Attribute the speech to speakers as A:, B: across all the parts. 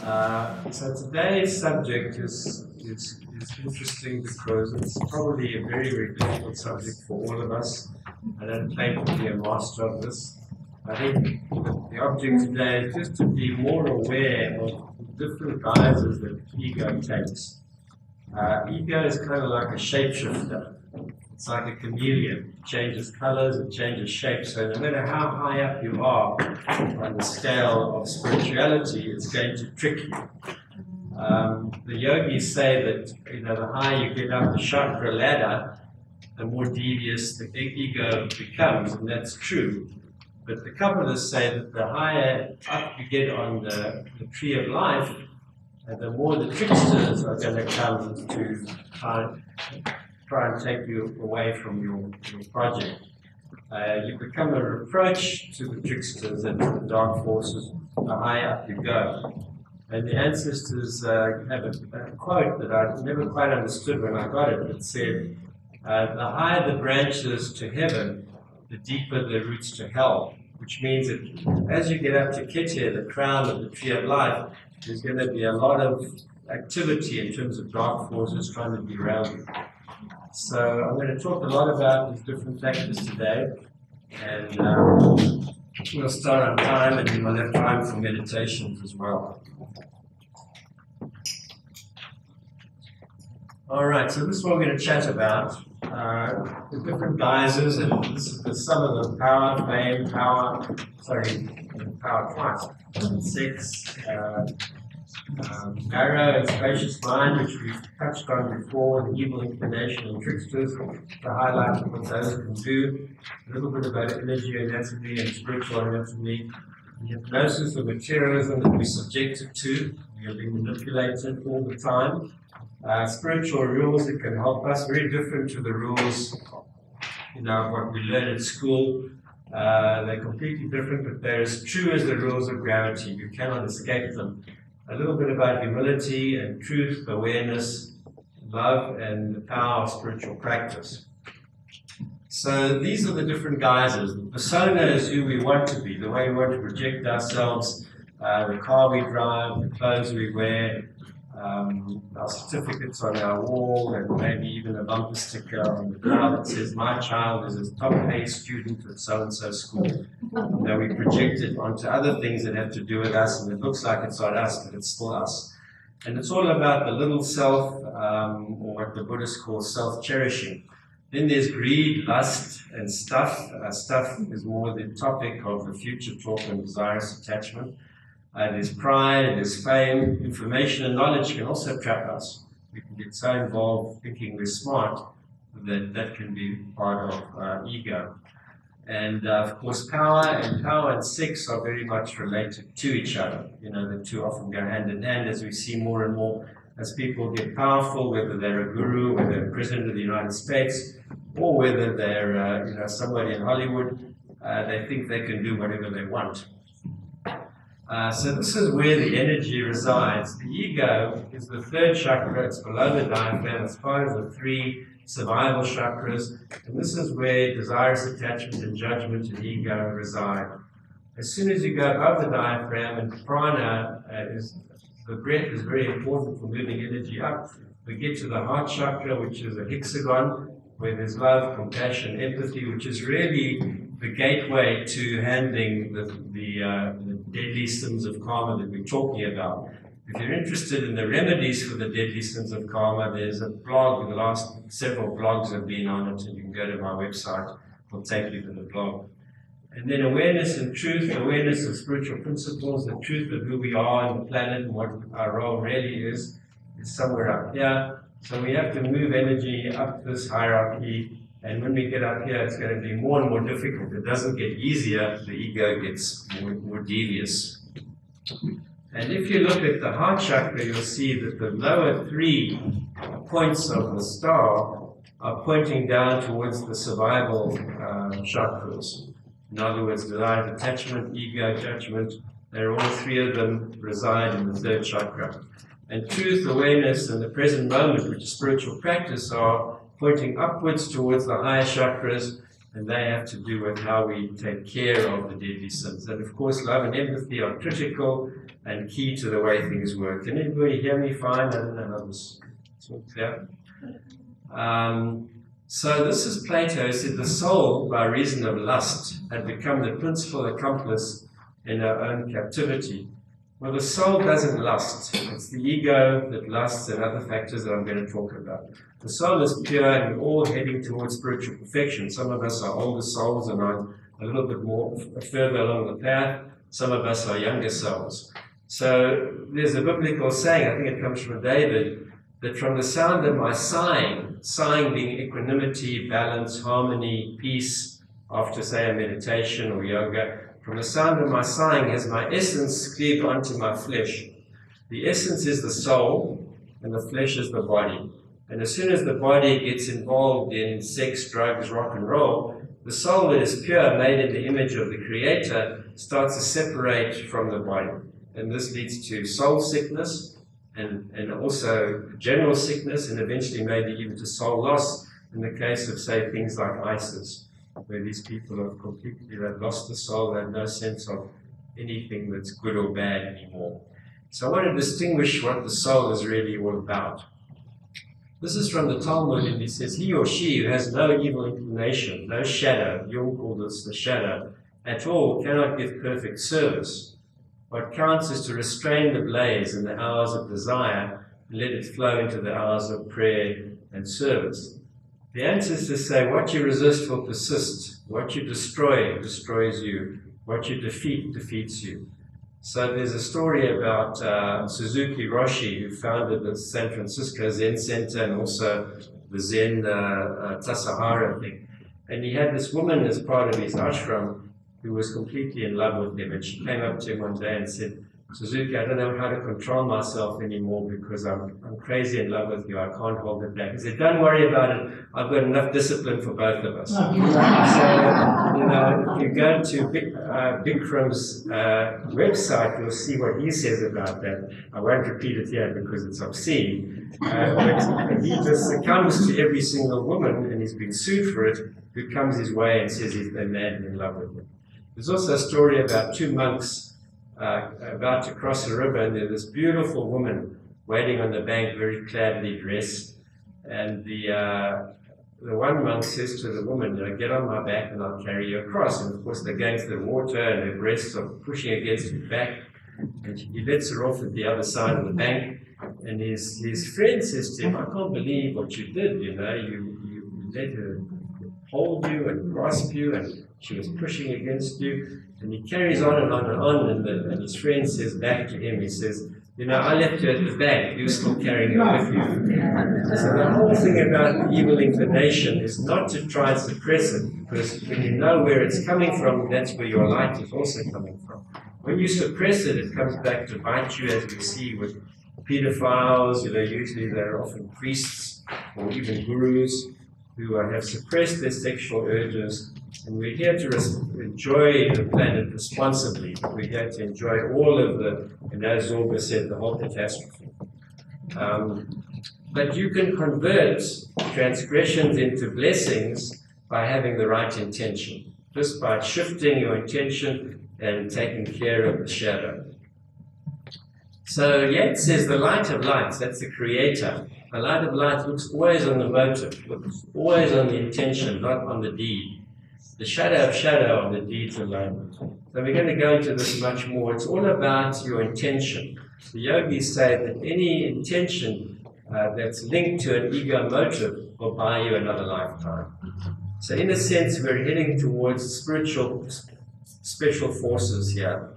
A: So today's subject is interesting because it's probably a very, very difficult subject for all of us. I don't claim to be a master of this. I think the object today is just to be more aware of the different guises that ego takes. Ego is kind of like a shapeshifter. It's like a chameleon. It changes colors, it changes shapes. So no matter how high up you are on the scale of spirituality, it's going to trick you. The yogis say that the higher you get up the chakra ladder, the more devious the ego becomes, and that's true. But the Kabbalists say that the higher up you get on the tree of life, the more the tricksters are going to come to try and take you away from your project. You become a reproach to the tricksters and to the dark forces the higher up you go. And the ancestors have a quote that I never quite understood when I got it. It said, the higher the branches to heaven, the deeper the roots to hell. Which means that as you get up to Keter, the crown of the tree of life, there's going to be a lot of activity in terms of dark forces trying to derail you. So I'm going to talk a lot about these different factors today, and we'll start on time, and then we'll have time for meditations as well. All right, so this is what we're going to chat about. The different guises, and this is some of the power twice, 6, narrow and spacious mind, which we've touched on before, the evil inclination and tricksters, to highlight what those can do, a little bit about energy anatomy and spiritual anatomy, the hypnosis of materialism that we're subjected to, we are being manipulated all the time. Spiritual rules that can help us, very different to the rules, what we learn at school. They're completely different, but they're as true as the rules of gravity. You cannot escape them. A little bit about humility and truth, awareness, love, and the power of spiritual practice. So these are the different guises. The persona is who we want to be, the way we want to project ourselves, the car we drive, the clothes we wear, our certificates on our wall, and maybe even a bumper sticker on the car that says, my child is a top A student at so-and-so school. We project it onto other things that have to do with us, and it looks like it's not us, but it's still us. And it's all about the little self, or what the Buddhists call self-cherishing. Then there's greed, lust, and stuff. Stuff is more the topic of the future talk on desirous attachment. There's pride, there's fame, information and knowledge can also trap us. We can get so involved thinking we're smart that can be part of ego. And of course, power and sex are very much related to each other. The two often go hand in hand, as we see more and more as people get powerful, whether they're a guru, whether they're president of the United States, or whether they're somebody in Hollywood. They think they can do whatever they want. So this is where the energy resides. The ego is the third chakra. It's below the diaphragm. It's part of the 3 survival chakras. And this is where desirous attachment and judgment and ego reside. As soon as you go above the diaphragm, and prana, the breath is very important for moving energy up, we get to the heart chakra, which is a hexagon, where there's love, compassion, empathy, which is really the gateway to handling the deadly sins of karma that we're talking about. If you're interested in the remedies for the deadly sins of karma, there's a blog, the last several blogs have been on it, and you can go to my website, it'll take you to the blog. And then awareness and truth, awareness of spiritual principles, the truth of who we are on the planet and what our role really is somewhere up here. So we have to move energy up this hierarchy. And when we get up here, it's going to be more and more difficult. It doesn't get easier, the ego gets more devious. And if you look at the heart chakra, you'll see that the lower 3 points of the star are pointing down towards the survival chakras. In other words, desire, attachment, ego, judgment, all 3 of them reside in the 3rd chakra. And truth, awareness, and the present moment, which is spiritual practice, are pointing upwards towards the higher chakras, and they have to do with how we take care of the deadly sins. And of course, love and empathy are critical and key to the way things work. Can anybody hear me fine? I don't know how this is all clear. So this is Plato, who said the soul, by reason of lust, had become the principal accomplice in her own captivity. Well, the soul doesn't lust. It's the ego that lusts and other factors that I'm going to talk about. The soul is pure and we're all heading towards spiritual perfection. Some of us are older souls and are a little bit more further along the path. Some of us are younger souls. So there's a biblical saying, I think it comes from David, that from the sound of my sighing, sighing being equanimity, balance, harmony, peace, after say a meditation or yoga, from the sound of my sighing has my essence cleaved onto my flesh. The essence is the soul, and the flesh is the body. And as soon as the body gets involved in sex, drugs, rock and roll, the soul that is pure, made in the image of the Creator, starts to separate from the body. And this leads to soul sickness, and also general sickness, and eventually maybe even to soul loss, in the case of, say, things like ISIS, where these people have completely lost the soul, they have no sense of anything that's good or bad anymore. So I want to distinguish what the soul is really all about. This is from the Talmud, and it says, he or she who has no evil inclination, no shadow, Jung called this the shadow, at all cannot give perfect service. What counts is to restrain the blaze in the hours of desire and let it flow into the hours of prayer and service. The answer is to say, what you resist will persist. What you destroy destroys you. What you defeat defeats you. So there's a story about Suzuki Roshi, who founded the San Francisco Zen Center and also the Zen Tassajara thing. And he had this woman as part of his ashram who was completely in love with him. And she came up to him one day and said, Suzuki, I don't know how to control myself anymore because I'm crazy in love with you. I can't hold it back. He said, don't worry about it. I've got enough discipline for both of us. So, if you go to Bikram's website, you'll see what he says about that. I won't repeat it here because it's obscene. But he just succumbs to every single woman, and he's been sued for it, who comes his way and says he's madly in love with him. There's also a story about two monks about to cross a river, and there's this beautiful woman waiting on the bank, very cladly dressed. And the one monk says to the woman, get on my back and I'll carry you across. And of course they're going to the water and her breasts are pushing against his back. And he lets her off at the other side of the bank. And his friend says to him, I can't believe what you did, you let her hold you and grasp you, and she was pushing against you. And he carries on and on and on, and his friend says back to him, he says, I left you at the back, you're still carrying her with you. So the whole thing about the evil inclination is not to try and suppress it, because when you know where it's coming from, that's where your light is also coming from. When you suppress it, it comes back to bite you, as we see with pedophiles. Usually they're often priests or even gurus who have suppressed their sexual urges. And we're here to enjoy the planet responsibly. We're here to enjoy all of the, and as Zorba said, the whole catastrophe. But you can convert transgressions into blessings by having the right intention, just by shifting your intention and taking care of the shadow. So Yates says the light of lights, that's the Creator. The light of light looks always on the motive, looks always on the intention, not on the deed. The shadow of shadow on the deeds alone. So we're going to go into this much more. It's all about your intention. The yogis say that any intention that's linked to an ego motive will buy you another lifetime. So in a sense, we're heading towards spiritual special forces here.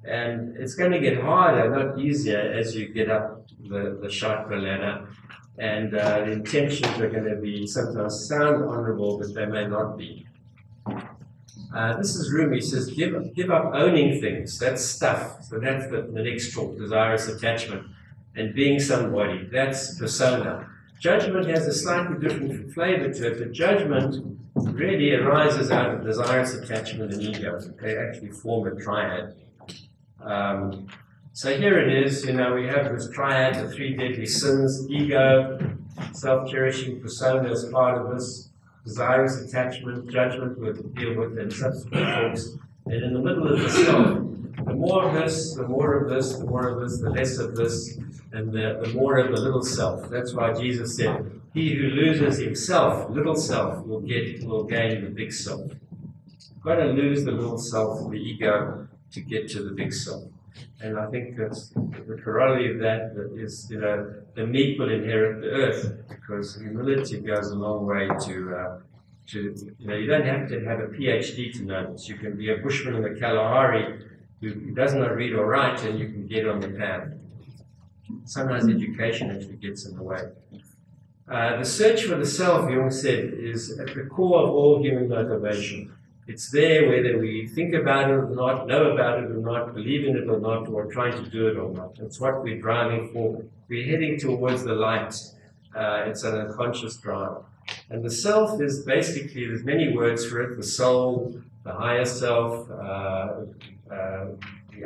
A: And it's going to get harder, not easier, as you get up the chakra ladder. And the intentions are going to be sometimes sound honorable, but they may not be. This is Rumi. He says, give up owning things. That's stuff. So that's the next talk, desirous attachment. And being somebody, that's persona. Judgment has a slightly different flavor to it, but judgment really arises out of desirous attachment and ego. They actually form a triad. So here it is, we have this triad, the three deadly sins, ego, self-cherishing persona as part of this. desires, attachment, judgment we'll deal with in subsequent talks. And in the middle of the self, the more of this, the more of this, the more of this, the less of this, and the more of the little self. That's why Jesus said, he who loses himself, little self, will gain the big self. You've got to lose the little self, the ego, to get to the big self. And I think that's the corollary of that is, the meek will inherit the earth, because humility goes a long way to you don't have to have a PhD to know this. You can be a bushman in the Kalahari who does not read or write, and you can get on the path. Sometimes education actually gets in the way. The search for the self, Jung said, is at the core of all human motivation. It's there whether we think about it or not, know about it or not, believe in it or not, or trying to do it or not. It's what we're driving for. We're heading towards the light. It's an unconscious drive. And the self is basically, there's many words for it, the soul, the higher self, the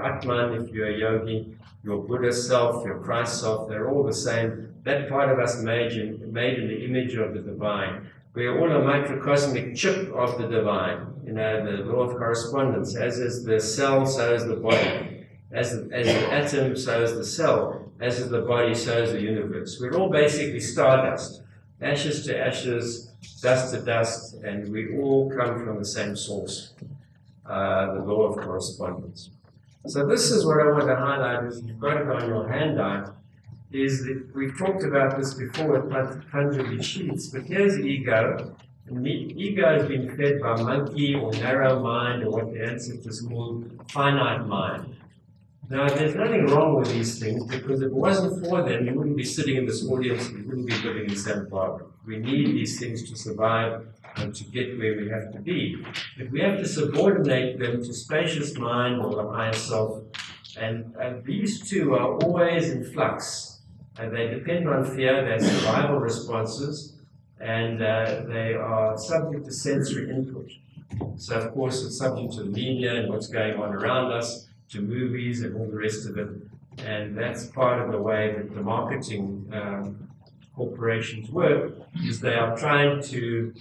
A: Atman if you're a yogi, your Buddha self, your Christ self, they're all the same. That part of us made in the image of the divine. We are all a microcosmic chip of the divine, the law of correspondence. As is the cell, so is the body. As the atom, so is the cell. As is the body, so is the universe. We're all basically stardust. Ashes to ashes, dust to dust, and we all come from the same source, the law of correspondence. So this is what I want to highlight, is you've got it on your handout, is that we've talked about this before with Patanjali sheets, but here's ego, and the ego has been fed by monkey or narrow mind, or what the ancestors called finite mind. Now, there's nothing wrong with these things, because if it wasn't for them, you wouldn't be sitting in this audience, we wouldn't be living in Santa Barbara. We need these things to survive and to get where we have to be. But we have to subordinate them to spacious mind or the higher self. And these two are always in flux. And they depend on fear, they're survival responses, and they are subject to sensory input. So, of course, it's subject to the media and what's going on around us, to movies and all the rest of it. And that's part of the way that the marketing corporations work, is they are trying to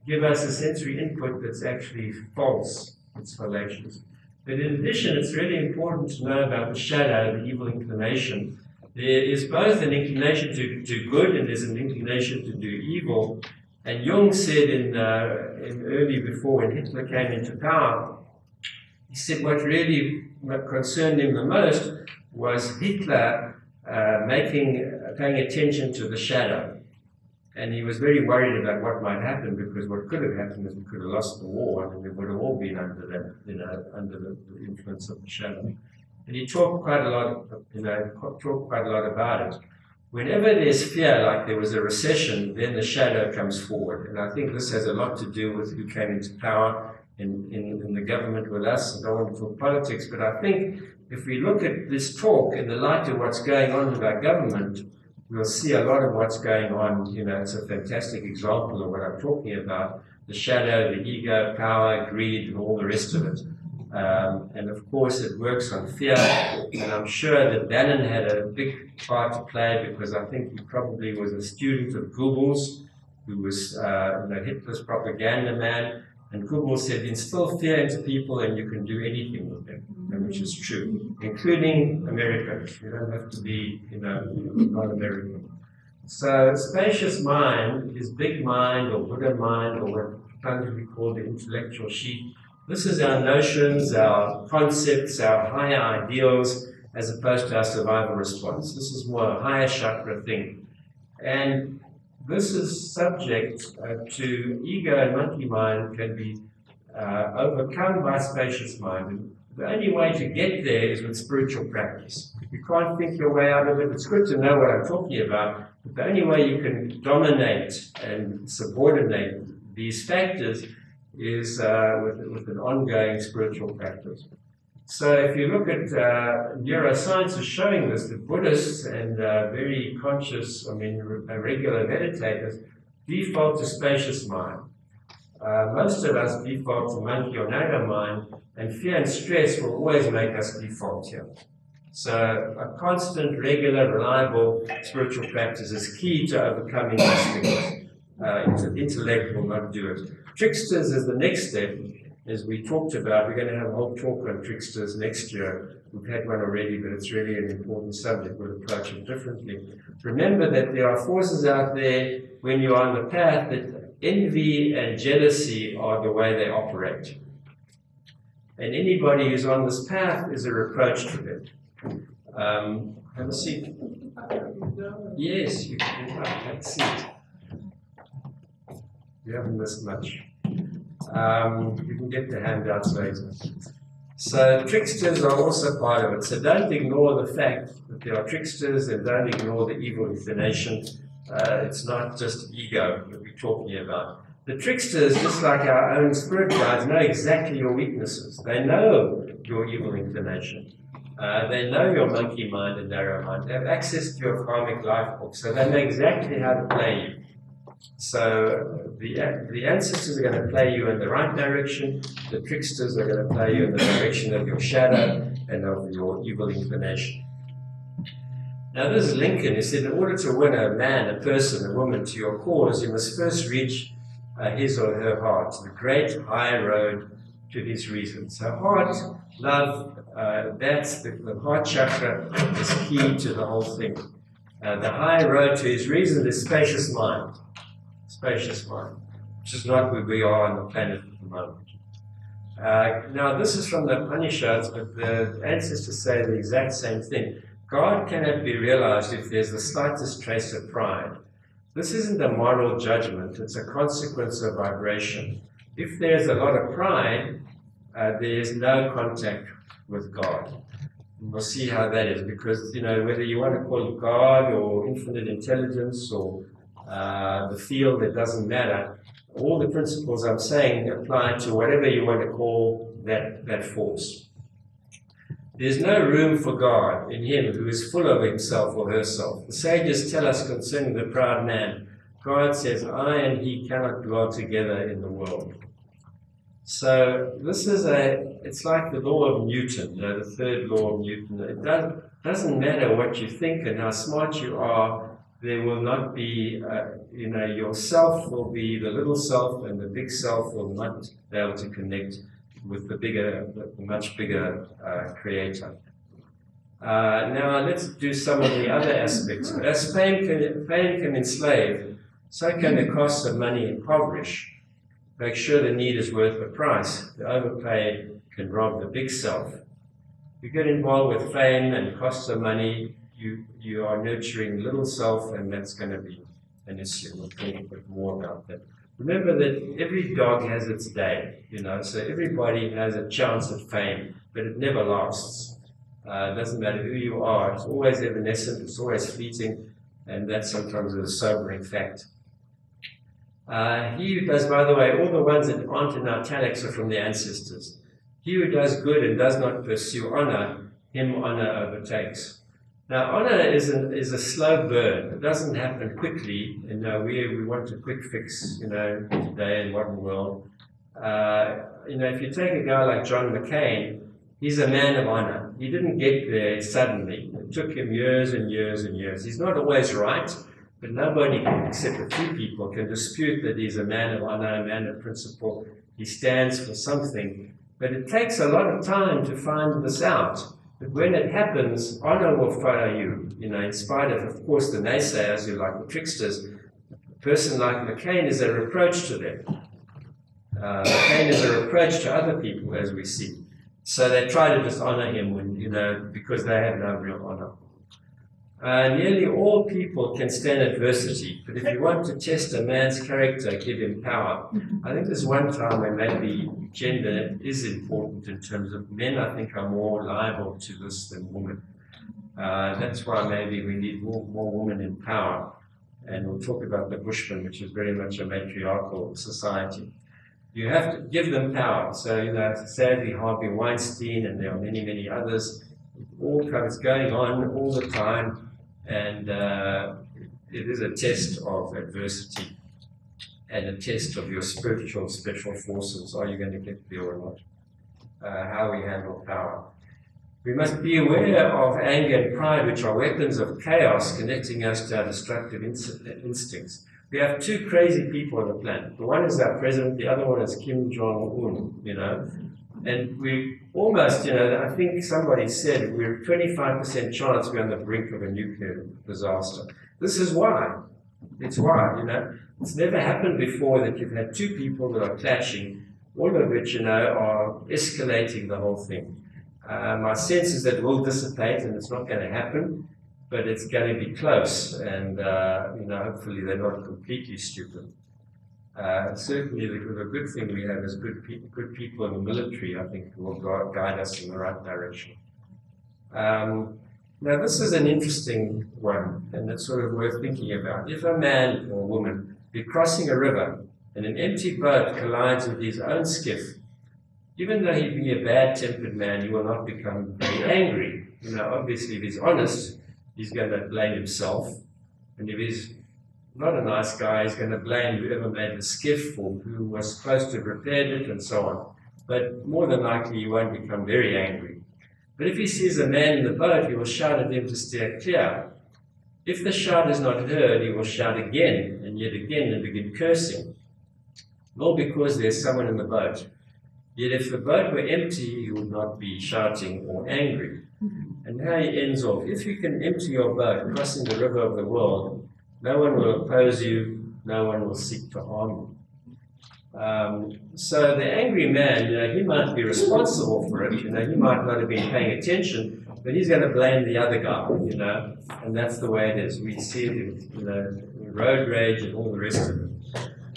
A: give us a sensory input that's actually false. It's fallacious. But in addition, it's really important to know about the shadow, the evil inclination. There is both an inclination to do good and there's an inclination to do evil. And Jung said in early before, when Hitler came into power, he said what really concerned him the most was Hitler paying attention to the shadow. And he was very worried about what might happen, because what could have happened is we could have lost the war, and we would have all been under that, under the influence of the shadow. And he talked quite a lot, about it. Whenever there's fear, like there was a recession, then the shadow comes forward. And I think this has a lot to do with who came into power in the government with us. I don't want to talk politics, but I think if we look at this talk in the light of what's going on with our government, we'll see a lot of what's going on. It's a fantastic example of what I'm talking about. The shadow, the ego, power, greed, and all the rest of it. And of course, it works on fear. And I'm sure that Bannon had a big part to play, because I think he probably was a student of Goebbels, who was Hitler's propaganda man. And Goebbels said, instill fear into people and you can do anything with them, which is true, including Americans. You don't have to be, not American. So spacious mind is big mind or Buddha mind, or what Patanjali called the intellectual sheath. This is our notions, our concepts, our higher ideals, as opposed to our survival response. This is more a higher chakra thing. And this is subject to ego and monkey mind can be overcome by spacious mind. And the only way to get there is with spiritual practice. You can't think your way out of it. It's good to know what I'm talking about, but the only way you can dominate and subordinate these factors is with an ongoing spiritual practice. So if you look at neuroscience is showing this, that Buddhists and very conscious, regular meditators default to spacious mind. Most of us default to monkey or narrow mind, and fear and stress will always make us default here. So a constant, regular, reliable spiritual practice is key to overcoming these things. Intellect will not do it. Tricksters is the next step, as we talked about. We're going to have a whole talk on tricksters next year. We've had one already, but it's really an important subject. We'll approach it differently. Remember that there are forces out there when you're on the path that envy and jealousy are the way they operate. And anybody who's on this path is a reproach to them. Have a seat. Yes, you can have a seat. You haven't missed much. You can get the handouts later. So tricksters are also part of it. So don't ignore the fact that there are tricksters, and don't ignore the evil inclination. It's not just ego that we're talking about. The tricksters, just like our own spirit guides, know exactly your weaknesses. They know your evil inclination. They know your monkey mind and narrow mind. They have access to your karmic life book, so they know exactly how to play you. So the ancestors are going to play you in the right direction. The tricksters are going to play you in the direction of your shadow and of your evil inclination. Now this is Lincoln. He said, in order to win a man, a person, a woman to your cause, you must first reach his or her heart, the great high road to his reason. So heart, love, that's the heart chakra is key to the whole thing. The high road to his reason is spacious mind. Spacious mind, which is not where we are on the planet at the moment. Now this is from the Upanishads, but the ancestors say the exact same thing. God cannot be realized if there's the slightest trace of pride. This isn't a moral judgment, it's a consequence of vibration. If there's a lot of pride, there's no contact with God. And we'll see how that is, because, you know, whether you want to call it God or infinite intelligence or the field, it doesn't matter. All the principles I'm saying apply to whatever you want to call that force. There's no room for God in him who is full of himself or herself. The sages tell us concerning the proud man, God says, I and he cannot dwell together in the world. So this is it's like the law of Newton, you know, the third law of Newton. It doesn't matter what you think and how smart you are, there will not be, you know, yourself will be the little self, and the big self will not be able to connect with the much bigger creator. Now let's do some of the other aspects. As fame can enslave, so can the cost of money impoverish. Make sure the need is worth the price. The overpay can rob the big self. You get involved with fame and costs of money, you are nurturing little self, and that's going to be an issue. We'll talk a bit more about that. Remember that every dog has its day, you know, so everybody has a chance at fame, but it never lasts. It doesn't matter who you are, it's always evanescent, it's always fleeting, and that's sometimes a sobering fact. He who does, by the way, all the ones that aren't in italics are from the ancestors. He who does good and does not pursue honor, him honor overtakes. Now, honor is a slow burn. It doesn't happen quickly. You know, we want a quick fix, you know, today in modern world. You know, if you take a guy like John McCain, he's a man of honor. He didn't get there suddenly. It took him years and years and years. He's not always right, but nobody, except a few people, can dispute that he's a man of honor, a man of principle. He stands for something. But it takes a lot of time to find this out. But when it happens, honor will follow you. You know, in spite of course, the naysayers, who like the tricksters. A person like McCain is a reproach to them. McCain is a reproach to other people, as we see. So they try to dishonor him when, you know, because they have no real honor. Nearly all people can stand adversity, but if you want to test a man's character, give him power. I think there's one time when maybe gender is important in terms of men, I think, are more liable to this than women. That's why maybe we need more women in power. And we'll talk about the Bushmen, which is very much a matriarchal society. You have to give them power. So, you know, sadly, Harvey Weinstein, and there are many, many others, it's going on all the time. And it is a test of adversity and a test of your spiritual special forces. Are you going to get there or not? How we handle power. We must be aware of anger and pride, which are weapons of chaos connecting us to our destructive instincts. We have two crazy people on the planet. The one is our president, the other one is Kim Jong-un, you know. And we almost, you know, I think somebody said we're 25% chance we're on the brink of a nuclear disaster. This is why. It's why, you know. It's never happened before that you've had two people that are clashing, all of which, you know, are escalating the whole thing. My sense is that it will dissipate and it's not going to happen, but it's going to be close, and you know, hopefully they're not completely stupid. Certainly, the good thing we have is good people in the military. I think will guide us in the right direction. Now, this is an interesting one, and it's sort of worth thinking about. If a man or woman be crossing a river and an empty boat collides with his own skiff, even though he be a bad-tempered man, he will not become very angry. You know, obviously, if he's honest, he's going to blame himself. And if he's not a nice guy, he's going to blame whoever made the skiff or who was supposed to have repaired it and so on. But more than likely, he won't become very angry. But if he sees a man in the boat, he will shout at him to steer clear. If the shout is not heard, he will shout again and yet again and begin cursing. All because there's someone in the boat. Yet if the boat were empty, he would not be shouting or angry. And how he ends off, if you can empty your boat crossing the river of the world, no one will oppose you, no one will seek to harm you. So the angry man, you know, he might be responsible for it, you know, he might not have been paying attention, but he's going to blame the other guy, you know, and that's the way it is. We see it in, you know, road rage and all the rest of it.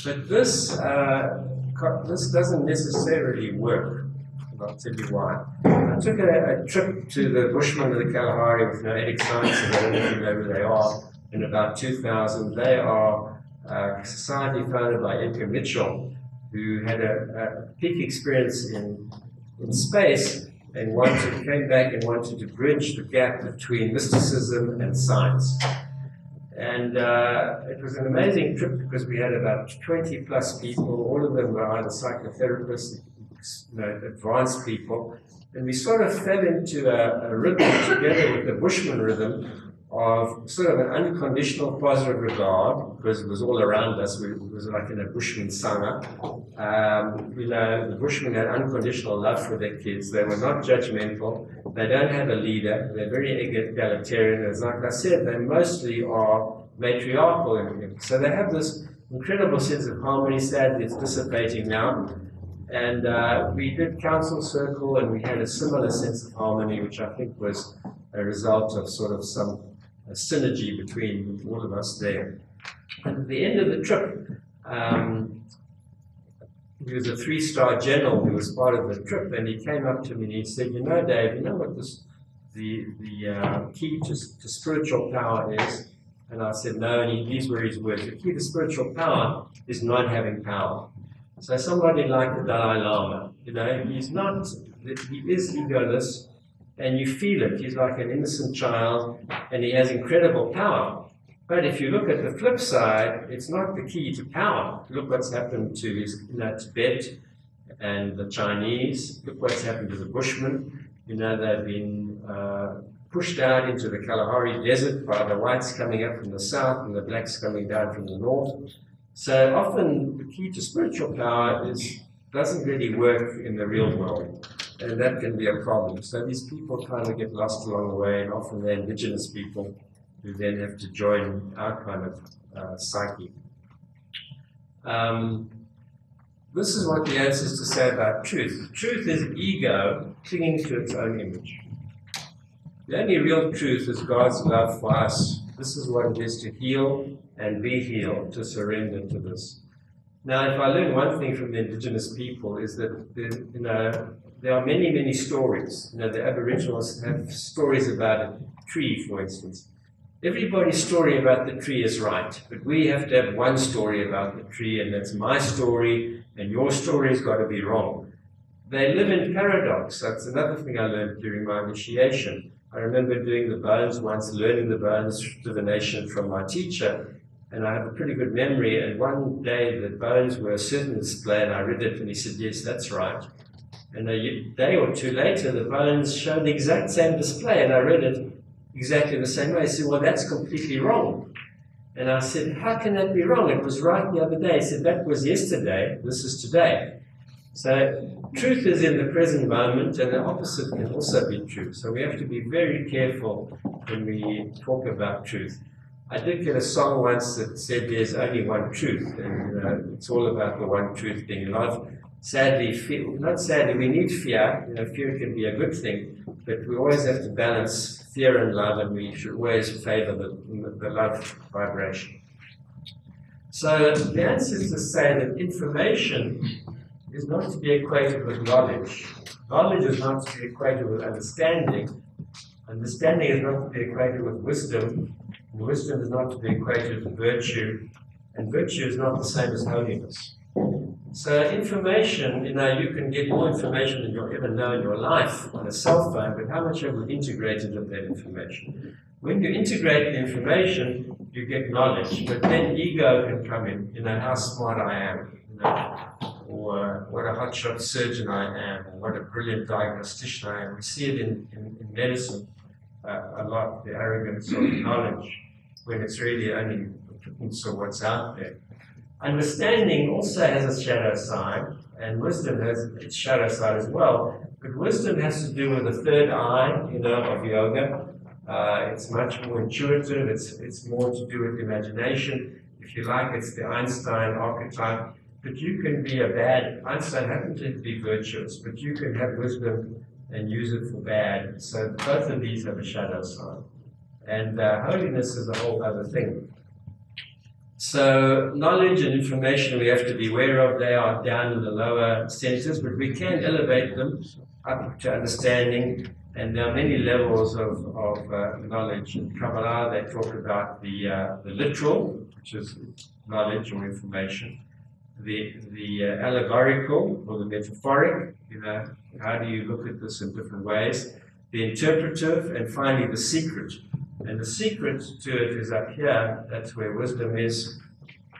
A: But this doesn't necessarily work, and I'll tell you why. I took a trip to the Bushmen of the Kalahari with Noetic Science, and I don't know if you know who they are, in about 2000. They are a society founded by Edgar Mitchell, who had a peak experience in space and came back and wanted to bridge the gap between mysticism and science. And it was an amazing trip because we had about 20 plus people. All of them were either psychotherapists, you know, advanced people. And we sort of fell into a rhythm together with the Bushman rhythm of sort of an unconditional positive regard, because it was all around us. It was like in a Bushman sangha. You know, the Bushmen had unconditional love for their kids. They were not judgmental. They don't have a leader. They're very egalitarian. As like I said, they mostly are matriarchal. So they have this incredible sense of harmony. Sadly, it's dissipating now. And we did council circle, and we had a similar sense of harmony, which I think was a result of sort of some synergy between all of us there. And at the end of the trip, he was a 3-star general who was part of the trip, and he came up to me and he said, "You know, Dave, you know what the key to spiritual power is?" And I said, "No," and these were his words. The key to spiritual power is not having power. So somebody like the Dalai Lama, you know, he is egoless, and you feel it. He's like an innocent child, and he has incredible power. But if you look at the flip side, it's not the key to power. Look what's happened to Tibet and the Chinese. Look what's happened to the Bushmen. You know, they've been pushed out into the Kalahari Desert by the whites coming up from the south and the blacks coming down from the north. So often the key to spiritual power doesn't really work in the real world, and that can be a problem. So these people kind of get lost along the way, and often they're indigenous people who then have to join our kind of psyche. This is what the ancestors say about truth. Truth is ego clinging to its own image. The only real truth is God's love for us. This is what it is to heal and be healed, to surrender to this. Now, if I learn one thing from the indigenous people is that there are many, many stories. You know, the Aboriginals have stories about a tree, for instance. Everybody's story about the tree is right, but we have to have one story about the tree, and that's my story, and your story has got to be wrong. They live in paradox. That's another thing I learned during my initiation. I remember doing the bones once, learning the bones divination from my teacher, and I have a pretty good memory, and one day the bones were a certain display, and I read it, and he said, "Yes, that's right." And a day or two later, the bones showed the exact same display, and I read it exactly the same way. I said, "Well, that's completely wrong." And I said, how can that be wrong? It was right the other day. He said, that was yesterday, this is today. So truth is in the present moment, and the opposite can also be true. So we have to be very careful when we talk about truth. I did get a song once that said there's only one truth, and it's all about the one truth being love. Sadly, not sadly, we need fear. Fear can be a good thing, but we always have to balance fear and love, and we should always favor the love vibration. So the ancestors say that information is not to be equated with knowledge. Knowledge is not to be equated with understanding. Understanding is not to be equated with wisdom. And wisdom is not to be equated with virtue. And virtue is not the same as holiness. So information, you can get more information than you'll ever know in your life on a cell phone, but how much have we integrated of that information? When you integrate the information, you get knowledge, but then ego can come in, how smart I am, or what a hotshot surgeon I am, or what a brilliant diagnostician I am. We see it in medicine a lot, the arrogance of knowledge, when it's really only a pittance of what's out there. Understanding also has a shadow side, and wisdom has its shadow side as well. But wisdom has to do with the third eye, of yoga. It's much more intuitive. It's more to do with imagination. If you like, it's the Einstein archetype. But you can be Einstein happened to be virtuous, but you can have wisdom and use it for bad. So both of these have a shadow side. And holiness is a whole other thing. So knowledge and information we have to be aware of. They are down in the lower centers, but we can elevate them up to understanding. And there are many levels of knowledge. In Kabbalah, they talk about the literal, which is knowledge or information, the allegorical or the metaphoric. How do you look at this in different ways? The interpretive, and finally the secret. And the secret to it is up here. That's where wisdom is,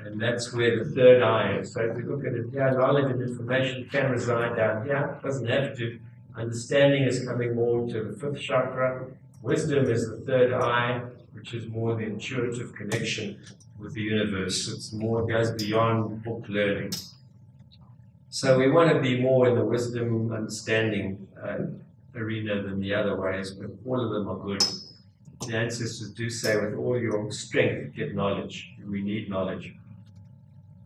A: and that's where the third eye is. So if we look at it here, knowledge and information can reside down here. It doesn't have to. Understanding is coming more to the fifth chakra. Wisdom is the third eye, which is more the intuitive connection with the universe. It's more, it goes beyond book learning. So we want to be more in the wisdom understanding arena than the other ways, but all of them are good. The ancestors do say, with all your strength, get knowledge. We need knowledge.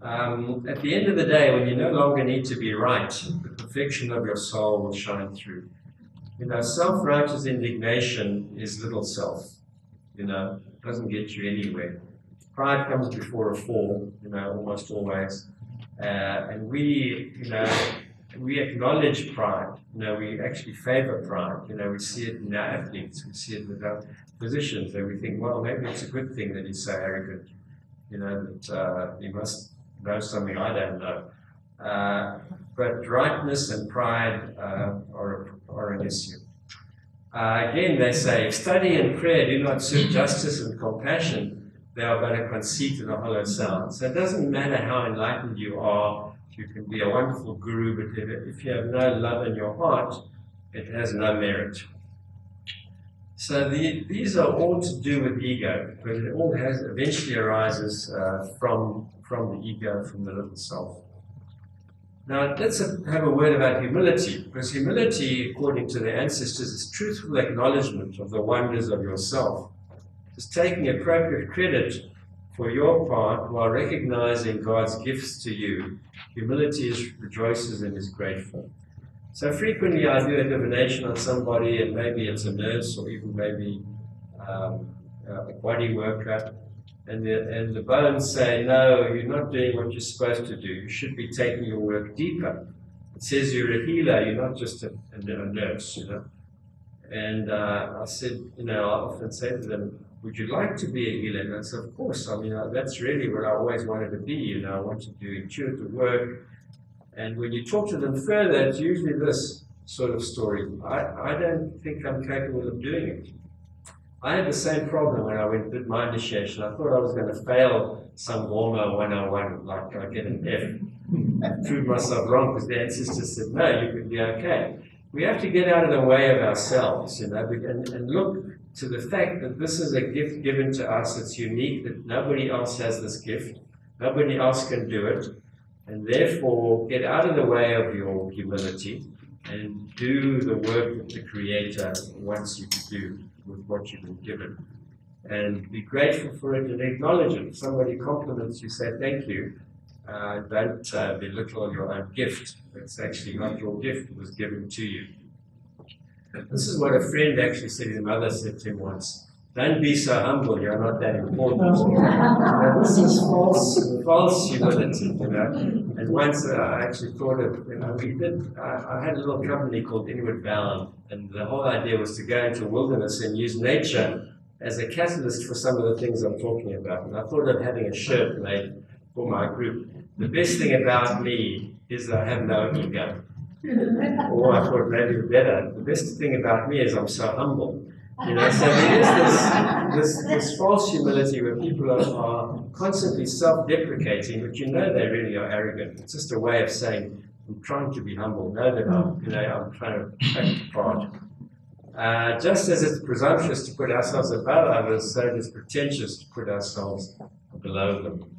A: At the end of the day, when you no longer need to be right, the perfection of your soul will shine through. Self-righteous indignation is little self. It doesn't get you anywhere. Pride comes before a fall, almost always. And we acknowledge pride. We actually favor pride. We see it in our athletes. We see it with our physicians. And we think, well, maybe it's a good thing that he's so arrogant. That he must know something I don't know. But rightness and pride are an issue. Again, they say, if study and prayer do not serve justice and compassion, they are but a conceit and a hollow sound. So it doesn't matter how enlightened you are. You can be a wonderful guru, but if you have no love in your heart, it has no merit. So these are all to do with ego, but it all eventually arises from the ego, from the little self. Now let's have a word about humility, because humility, according to the ancestors, is truthful acknowledgement of the wonders of yourself. It's taking appropriate credit for your part while recognizing God's gifts to you. Humility rejoices and is grateful. So frequently I do a divination on somebody, and maybe it's a nurse or even maybe a body worker, and the bones say, no, you're not doing what you're supposed to do. You should be taking your work deeper. It says you're a healer, you're not just a nurse, And I said, I often say to them, would you like to be a healer? And I said, of course. That's really what I always wanted to be. I want to do intuitive work. And when you talk to them further, it's usually this sort of story. I don't think I'm capable of doing it. I had the same problem when I did my initiation. I thought I was going to fail some Warma 101, like I get an F. I proved myself wrong because the ancestors said, no, you could be okay. We have to get out of the way of ourselves, and look to the fact that this is a gift given to us. It's unique, that nobody else has this gift. Nobody else can do it. And therefore, get out of the way of your humility and do the work that the Creator wants you to do with what you've been given. And be grateful for it and acknowledge it. If somebody compliments you, say thank you. Don't belittle your own gift. It's actually not your gift, it was given to you. This is what a friend actually said, his mother said to him once. Don't be so humble, you're not that important. This is false humility, you know. And once I actually thought of, you know, I had a little company called Inward Bound, and the whole idea was to go into wilderness and use nature as a catalyst for some of the things I'm talking about. And I thought of having a shirt made for my group. The best thing about me is I have no ego. Or I thought maybe better, the best thing about me is I'm so humble. You know, so there is this false humility where people are constantly self-deprecating, but you know they really are arrogant. It's just a way of saying, I'm trying to be humble. Know that I'm trying to act part. Just as it's presumptuous to put ourselves above others, so it is pretentious to put ourselves below them.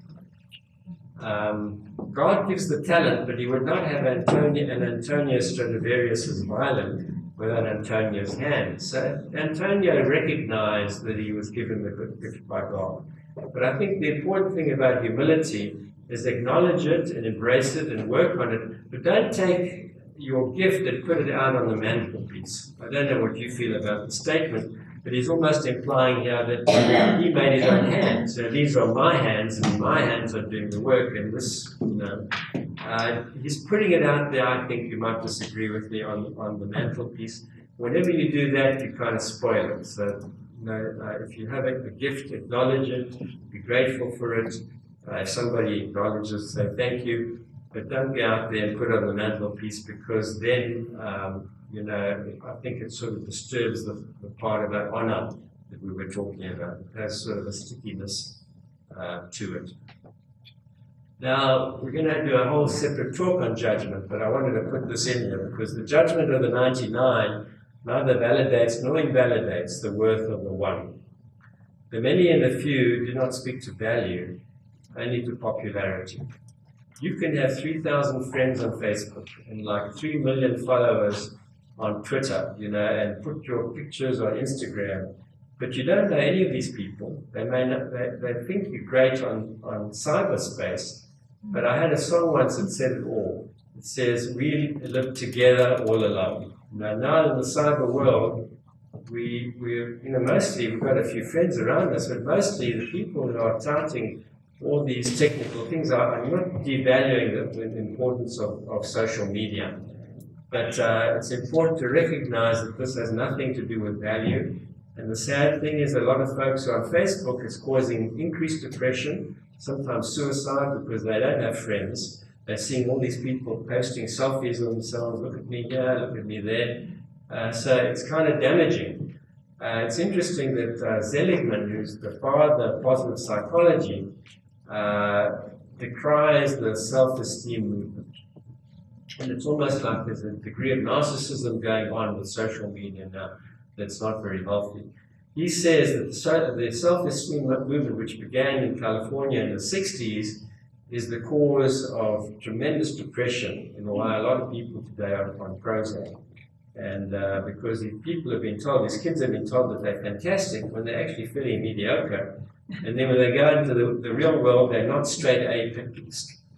A: God gives the talent, but he would not have an Antonio Stradivarius's violin without Antonio's hand. So Antonio recognized that he was given the good gift by God. But I think the important thing about humility is acknowledge it and embrace it and work on it, but don't take your gift and put it out on the mantelpiece. I don't know what you feel about the statement, but he's almost implying here that he made his own hands. So these are my hands, and my hands are doing the work. And this, you know, he's putting it out there. I think you might disagree with me on the mantelpiece. Whenever you do that, you kind of spoil it. So, you know, if you have a gift, acknowledge it, be grateful for it. If somebody acknowledges, say thank you. But don't go out there and put it on the mantelpiece, because then, you know, I think it sort of disturbs the part of that honor that we were talking about. It has sort of a stickiness to it. Now, we're going to do a whole separate talk on judgment, but I wanted to put this in here because the judgment of the 99 neither validates nor invalidates the worth of the one. The many and the few do not speak to value, only to popularity. You can have 3,000 friends on Facebook and like 3 million followers on Twitter, you know, and put your pictures on Instagram, but you don't know any of these people. They may not, they think you're great on cyberspace, but I had a song once that said it all. It says, we live together all alone. Now in the cyber world, we're, you know, mostly we've got a few friends around us, but mostly the people who are touting all these technical things are not devaluing the importance of social media. But it's important to recognize that this has nothing to do with value. And the sad thing is a lot of folks who are on Facebook is causing increased depression, sometimes suicide, because they don't have friends. They're seeing all these people posting selfies of themselves, look at me here, look at me there. So it's kind of damaging. It's interesting that Seligman, who's the father of positive psychology, decries the self-esteem movement. And it's almost like there's a degree of narcissism going on with social media now that's not very healthy. He says that the self-esteem movement, which began in California in the 60s, is the cause of tremendous depression, and why a lot of people today are on Prozac. And because these people have been told, these kids have been told that they're fantastic when they're actually fairly mediocre. And then when they go into the real world, they're not straight A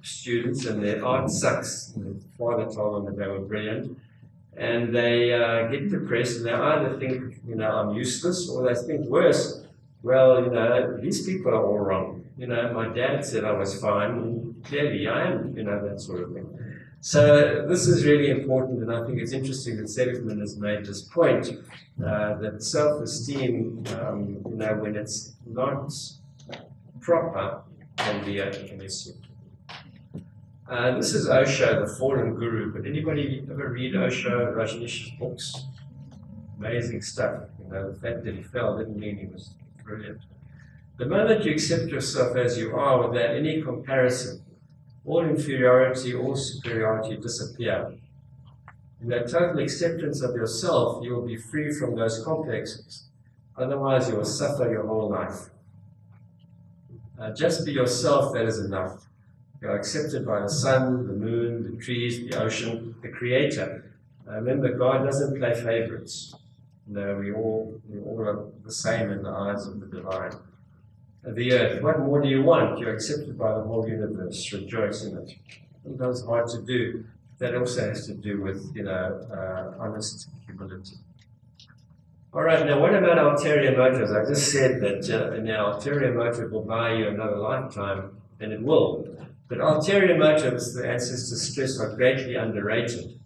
A: students, and their art sucks. And the father told them that they were brilliant. And they get depressed, and they either think, you know, I'm useless, or they think worse, well, you know, these people are all wrong. You know, my dad said I was fine, and clearly I am, you know, that sort of thing. So this is really important, and I think it's interesting that Seligman has made this point, that self-esteem, you know, when it's not proper, can be an issue. This is Osho, the fallen guru, but anybody ever read Osho Rajneesh's books? Amazing stuff. You know, the fact that he fell didn't mean he was brilliant. The moment you accept yourself as you are without any comparison, all inferiority, all superiority disappear. In that total acceptance of yourself, you will be free from those complexes. Otherwise, you will suffer your whole life. Just be yourself, that is enough. You are accepted by the sun, the moon, the trees, the ocean, the Creator. Remember, God doesn't play favorites. No, we all are the same in the eyes of the divine. The earth, what more do you want? You're accepted by the whole universe. Rejoice in it. Sometimes hard to do. That also has to do with, honest humility. All right, now what about ulterior motives? I just said that now ulterior motive will buy you another lifetime, and it will. But ulterior motives, the ancestors stress, are greatly underrated.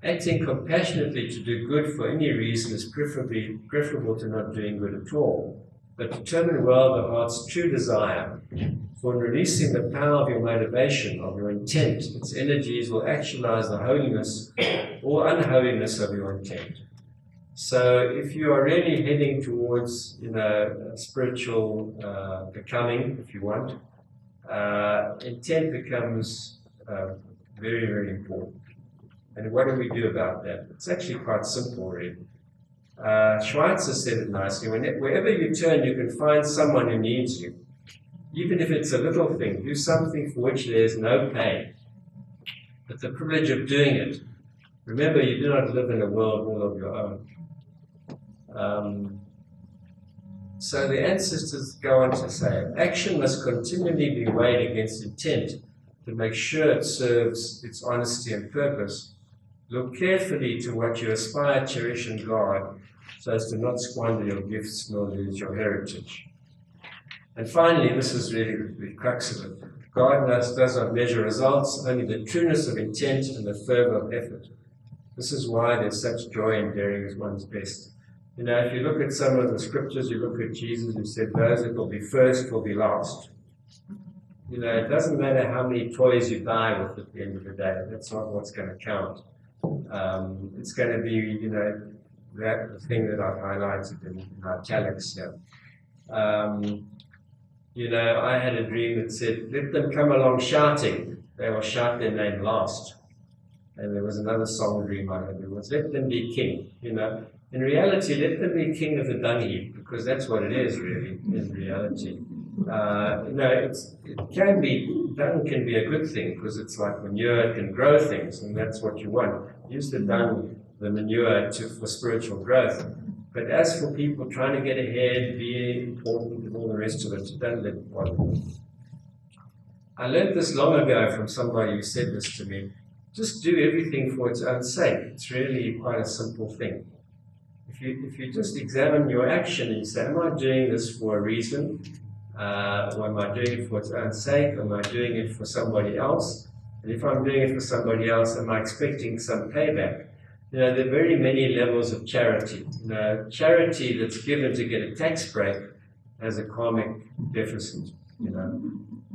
A: Acting compassionately to do good for any reason is preferable to not doing good at all. But determine well the heart's true desire. For in releasing the power of your motivation, of your intent, its energies will actualize the holiness or unholiness of your intent. So if you are really heading towards, spiritual becoming, if you want, intent becomes very, very important. And what do we do about that? It's actually quite simple, really. Schweitzer said it nicely. Wherever you turn, you can find someone who needs you. Even if it's a little thing, do something for which there is no pay, but the privilege of doing it. Remember, you do not live in a world all of your own. So the ancestors go on to say, action must continually be weighed against intent to make sure it serves its honesty and purpose. Look carefully to what you aspire, cherish, and guard, so as to not squander your gifts nor lose your heritage. And finally, this is really the crux of it. God does not measure results, only the trueness of intent and the fervor of effort. This is why there's such joy in daring as one's best. If you look at some of the scriptures, you look at Jesus who said, those that will be first will be last. It doesn't matter how many toys you die with at the end of the day. That's not what's going to count. It's going to be, that thing that I've highlighted in italics here. I had a dream that said, let them come along shouting. They will shout their name last. And there was another song dream I had. It was, let them be king. In reality, let them be king of the dung heap, because that's what it is, really, in reality. Dung can be a good thing, because it's like manure, it can grow things, and that's what you want. Use the dung, the manure, for spiritual growth. But as for people trying to get ahead, be important, and all the rest of it, don't let it bother them. I learned this long ago from somebody who said this to me. Just do everything for its own sake. It's really quite a simple thing. If you just examine your action and you say, am I doing this for a reason? Or am I doing it for its own sake? Am I doing it for somebody else? And if I'm doing it for somebody else, am I expecting some payback? There are very many levels of charity. Charity that's given to get a tax break has a karmic deficit.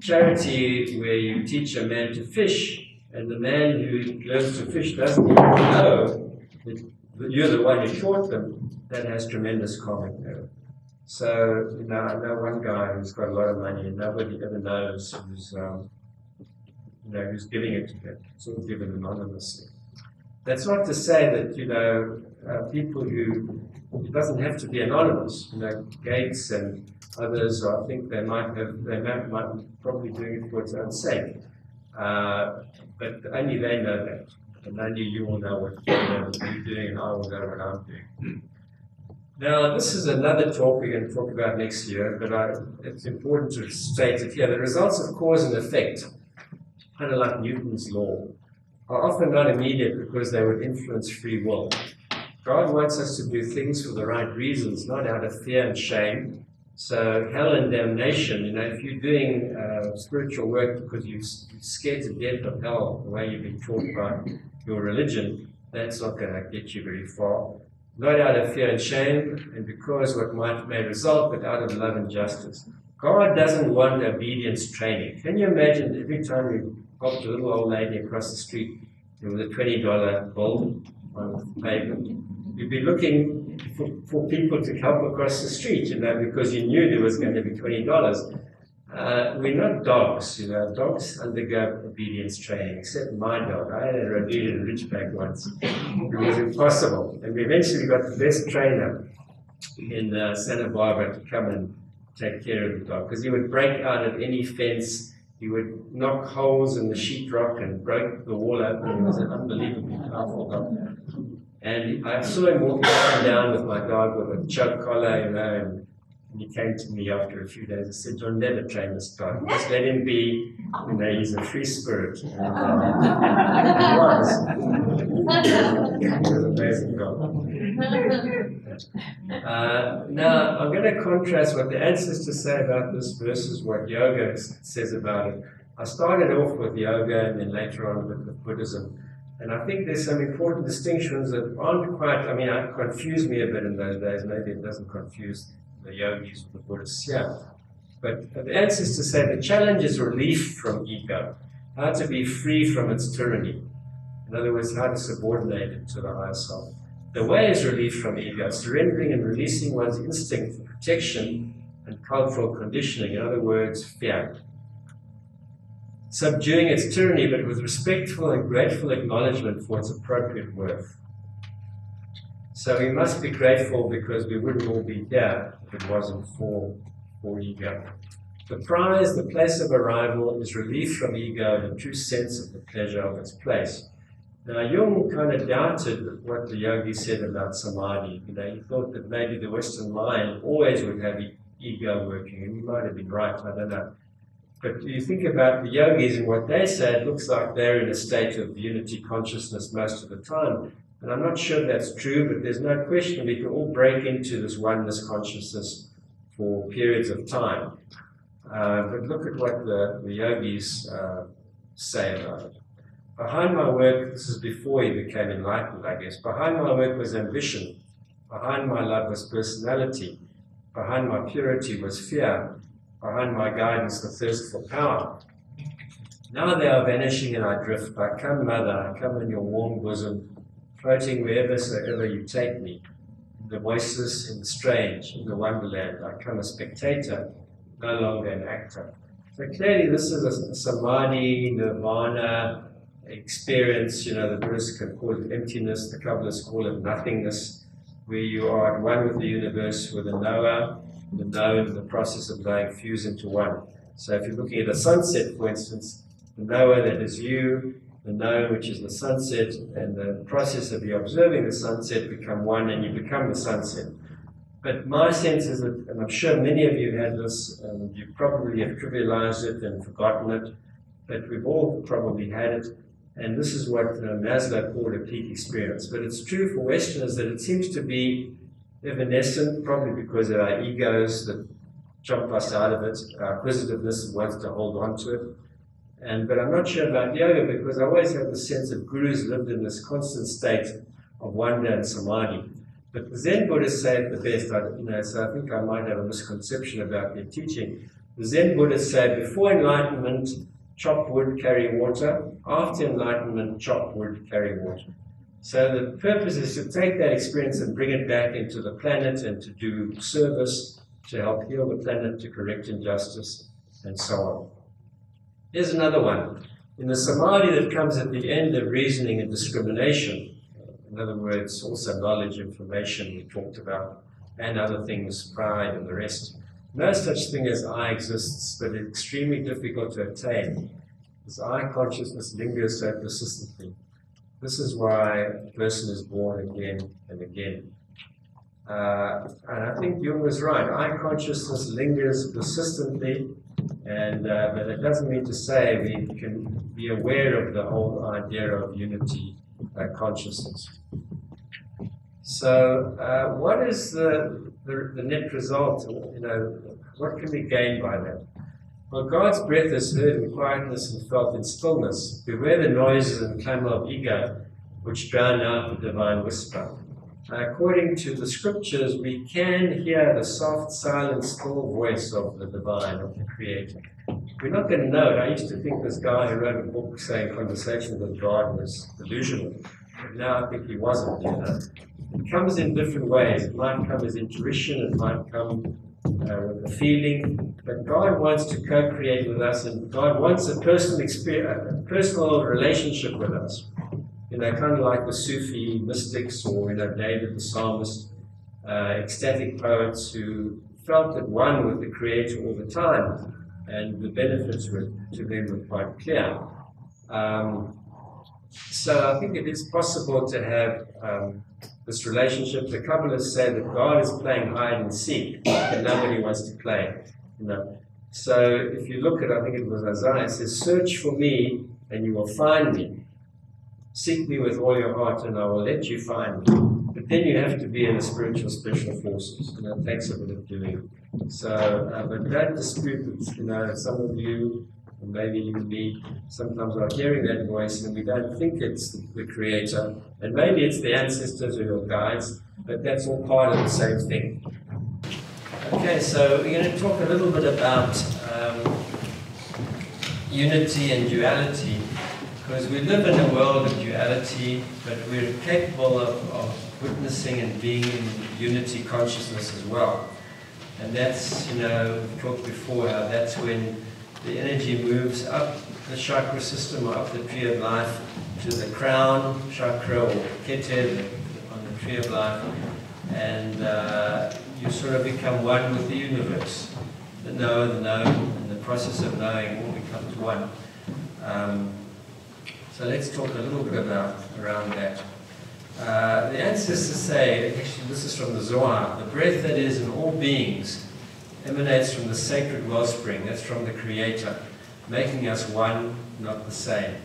A: Charity where you teach a man to fish, and the man who learns to fish doesn't even know that you're the one who taught them, that has tremendous karmic merit. So, I know one guy who's got a lot of money and nobody ever knows who's giving it to him. It's all given anonymously. That's not to say that, people who, it doesn't have to be anonymous. Gates and others, I think they might be probably doing it for its own sake. But only they know that. And only you will know what you're doing, and I will know what I'm doing. Now, this is another talk we're going to talk about next year, but it's important to state it here. The results of cause and effect, kind of like Newton's law, are often not immediate because they would influence free will. God wants us to do things for the right reasons, not out of fear and shame. So hell and damnation, if you're doing spiritual work because you're scared to death of hell, the way you've been taught by your religion, that's not going to get you very far. Not out of fear and shame, and because what may result, but out of love and justice. God doesn't want obedience training. Can you imagine every time you helped a little old lady across the street with a $20 bill on the pavement? You'd be looking for people to help across the street, because you knew there was going to be $20. We're not dogs, Dogs undergo obedience training, except my dog. I had a Rhodesian Ridgeback once. It was impossible. And we eventually got the best trainer in Santa Barbara to come and take care of the dog, because he would break out at any fence. He would knock holes in the sheetrock and break the wall open. He was an unbelievably powerful dog. And I saw him walking up and down with my dog with a choke collar, you know, and he came to me after a few days and said, "You'll never train this dog. Just let him be, you know, he's a free spirit." And he was. He was an amazing dog. Now, I'm going to contrast what the ancestors say about this versus what yoga says about it. I started off with yoga and then later on with Buddhism. And I think there's some important distinctions that aren't quite, I mean, it confused me a bit in those days. Maybe it doesn't confuse the yogis or the Buddhists, yeah. But the ancestors say the challenge is relief from ego, how to be free from its tyranny. In other words, how to subordinate it to the higher self. The way is relief from ego, surrendering and releasing one's instinct for protection and cultural conditioning, in other words, fear. Subduing its tyranny, but with respectful and grateful acknowledgement for its appropriate worth. So we must be grateful because we wouldn't all be here if it wasn't for ego. The prize, the place of arrival, is relief from ego and a true sense of the pleasure of its place. Now, Jung kind of doubted what the yogi said about samadhi. You know, he thought that maybe the Western mind always would have ego working, and he might have been right, I don't know. But you think about the yogis and what they say, it looks like they're in a state of unity consciousness most of the time. And I'm not sure that's true, but there's no question we can all break into this oneness consciousness for periods of time. But look at what the yogis say about it. Behind my work, this is before he became enlightened, I guess. Behind my work was ambition. Behind my love was personality. Behind my purity was fear. Behind my guidance, the thirst for power. Now they are vanishing and I drift. I come, mother, I come in your warm bosom, floating wherever you take me. In the voices, in the strange, in the wonderland. I come a spectator, no longer an actor. So clearly this is a samadhi, nirvana experience. You know, the Buddhists can call it emptiness, the Kabbalists call it nothingness, where you are at one with the universe, with the knower, the known, the process of knowing fuse into one. So if you're looking at a sunset, for instance, the knower, that is you, the known, which is the sunset, and the process of you observing the sunset become one, and you become the sunset. But my sense is that, and I'm sure many of you have had this, and you probably have trivialized it and forgotten it, but we've all probably had it, and this is what Maslow called a peak experience. But it's true for Westerners that it seems to be evanescent, probably because of our egos that jump us out of it, our acquisitiveness wants to hold on to it. But I'm not sure about yoga, because I always have the sense that gurus lived in this constant state of wonder and samadhi. But the Zen Buddhists say it the best, so I think I might have a misconception about their teaching. The Zen Buddhists say before enlightenment, chop wood, carry water. After enlightenment, chop wood, carry water. So the purpose is to take that experience and bring it back into the planet and to do service, to help heal the planet, to correct injustice, and so on. Here's another one. In the samadhi that comes at the end of reasoning and discrimination, in other words, also knowledge, information we talked about, and other things, pride and the rest, no such thing as I exists, but it's extremely difficult to attain. This I consciousness lingers so persistently. This is why a person is born again and again. And I think Jung was right. I consciousness lingers persistently, and but it doesn't mean to say we can be aware of the whole idea of unity consciousness. So, what is the net result? You know, what can we gain by that? Well, God's breath is heard in quietness and felt in stillness. Beware the noises and clamor of ego, which drown out the divine whisper. According to the scriptures, we can hear the soft, silent, still voice of the divine, of the Creator. We're not going to know it. I used to think this guy who wrote a book saying conversation with God was delusional, but now I think he wasn't. You know, it comes in different ways. It might come as intuition. It might come with a feeling, but God wants to co-create with us, and God wants a personal experience, a personal relationship with us. You know, kind of like the Sufi mystics, or David the psalmist. ecstatic poets who felt at one with the Creator all the time, and the benefits were, to them were quite clear. So I think it is possible to have this relationship. The Kabbalists say that God is playing hide and seek, and nobody wants to play. You know? So if you look at, I think it was Isaiah, it says, "Search for me, and you will find me. Seek me with all your heart, and I will let you find me." But then you have to be in the spiritual special forces, and it takes a bit of doing. So, but don't dispute it. You know, some of you, or maybe even me, sometimes are hearing that voice, and we don't think it's the Creator, and maybe it's the ancestors or your guides, but that's all part of the same thing. Okay, so we're going to talk a little bit about unity and duality, because we live in a world of duality, but we're capable of witnessing and being in unity consciousness as well. And that's, you know, we've talked before how that's when the energy moves up the chakra system or up the tree of life to the crown chakra or Keter on the tree of life, and you sort of become one with the universe. The knower, the known, and the process of knowing all becomes one. So let's talk a little bit around that. The ancestors say, actually this is from the Zohar, the breath that is in all beings emanates from the sacred wellspring, that's from the Creator, making us one, not the same.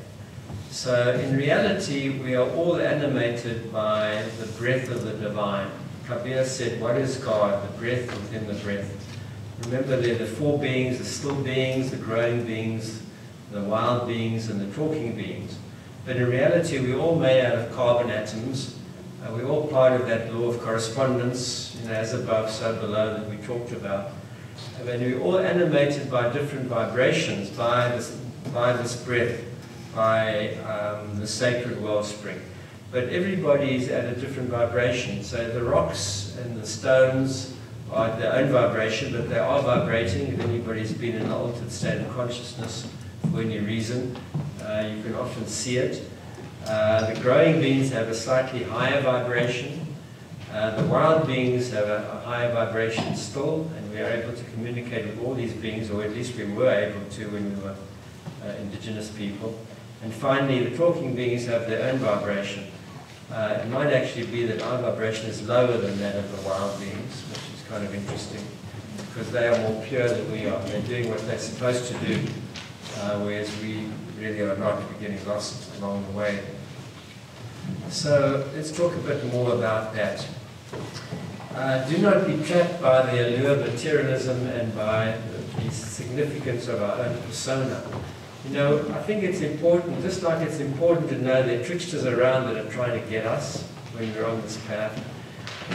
A: So in reality, we are all animated by the breath of the divine. Kabir said, what is God? The breath within the breath. Remember, there are the four beings, the still beings, the growing beings, the wild beings, and the talking beings. But in reality, we're all made out of carbon atoms. We're all part of that law of correspondence, you know, as above, so below, that we talked about. And we're all animated by different vibrations, by this breath, by the sacred wellspring. But everybody's at a different vibration. So the rocks and the stones are at their own vibration, but they are vibrating. If anybody's been in an altered state of consciousness for any reason, you can often see it. The growing beings have a slightly higher vibration. The wild beings have a higher vibration still, and we are able to communicate with all these beings, or at least we were able to when we were indigenous people. And finally, the talking beings have their own vibration. It might actually be that our vibration is lower than that of the wild beings, which is kind of interesting, because they are more pure than we are. They're doing what they're supposed to do, whereas we really are not. We're getting lost along the way. So let's talk a bit more about that. Do not be trapped by the allure of materialism and by the significance of our own persona. You know, I think it's important, just like it's important to know there are tricksters around that are trying to get us when we're on this path.